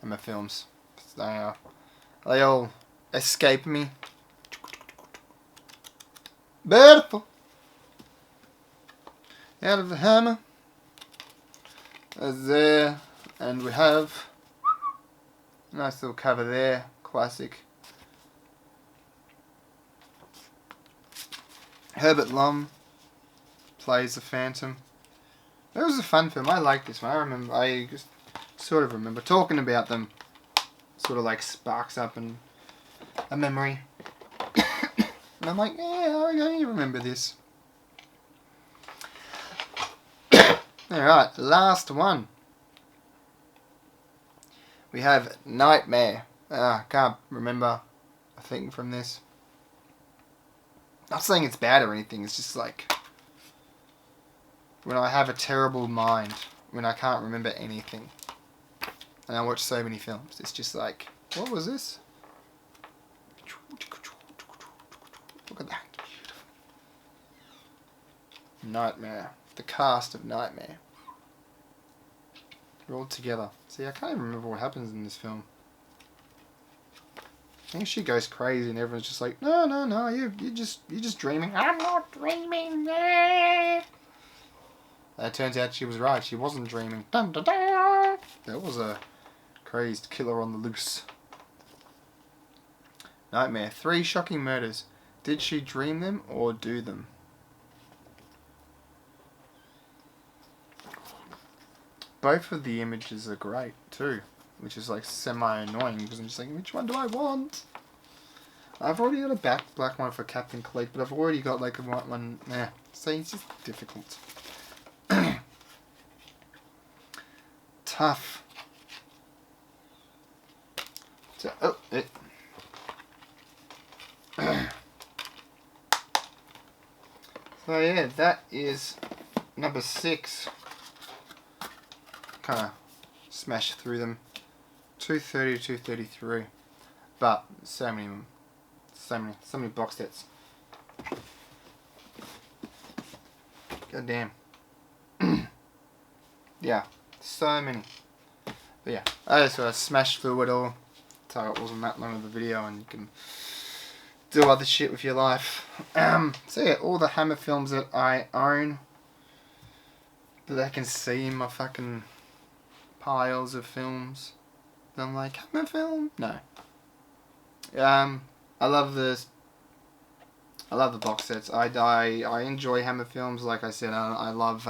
Hammer films. They all escape me. Beautiful. Out of the Hammer. That's there. And we have a nice little cover there. Classic. Herbert Lom plays the Phantom. It was a fun film. I liked this one. I just sort of remember talking about them. Sort of like sparks up in a memory. And I'm like, yeah, I remember this. Alright, last one. We have Nightmare. Can't remember a thing from this. Not saying it's bad or anything, it's just like when I have a terrible mind, when I can't remember anything. And I watch so many films, it's just like, what was this? Look at that. Nightmare. The cast of Nightmare. We're all together. See, I can't even remember what happens in this film. I think she goes crazy and everyone's just like, no, you're just dreaming. I'm not dreaming. It turns out she was right. She wasn't dreaming. Dun, dun, dun. That was a crazed killer on the loose. Nightmare. 3 shocking murders. Did she dream them or do them? Both of the images are great too, which is like semi-annoying because I'm just like, which one do I want? I've already got a black one for Captain Cleek, but I've already got like a white one. So it's just difficult. Tough. So, so yeah, that is number 6. Kind of smash through them. 230 to 233. But so many of them. So many box sets. God damn. Yeah, so many. But yeah, I just smashed through it all. So it wasn't that long of a video and you can do other shit with your life. So yeah, all the Hammer films that I own that I can see in my fucking piles of films. I'm like, Hammer film? No. I love the box sets. I enjoy Hammer films. Like I said, I love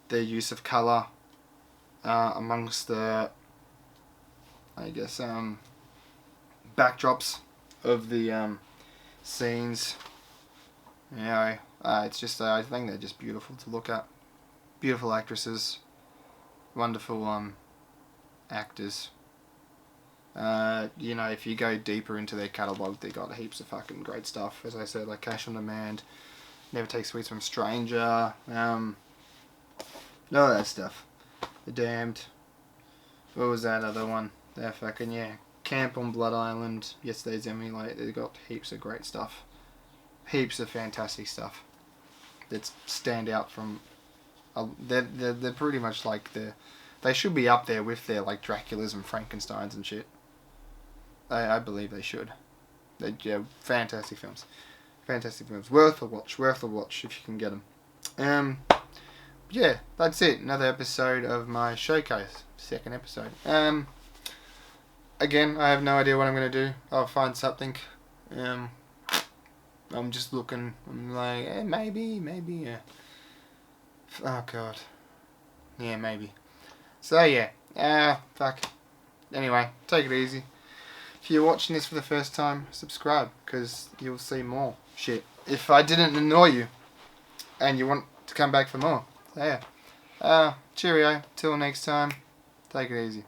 their use of colour amongst the, I guess, backdrops of the scenes. You know, it's just I think they're just beautiful to look at. Beautiful actresses, wonderful actors. You know, if you go deeper into their catalogue, they got heaps of fucking great stuff. As I said, like Cash on Demand, Never Take Sweets from a Stranger, all that stuff. The Damned. What was that other one? They're fucking, yeah. Camp on Blood Island, Yesterday's Emily. They got heaps of great stuff. Heaps of fantastic stuff that stand out from. They're pretty much like they should be up there with their like Draculas and Frankensteins and shit. I believe they should. Yeah, fantastic films. Fantastic films. Worth a watch if you can get them. Yeah, that's it. Another episode of my showcase. Second episode. Again, I have no idea what I'm going to do. I'll find something. I'm just looking. I'm like, maybe, yeah. Oh, God. Yeah, maybe. So, yeah. Fuck. Anyway, take it easy. If you're watching this for the first time, subscribe, because you'll see more shit. If I didn't annoy you, and you want to come back for more. So, yeah. Cheerio. Till next time. Take it easy.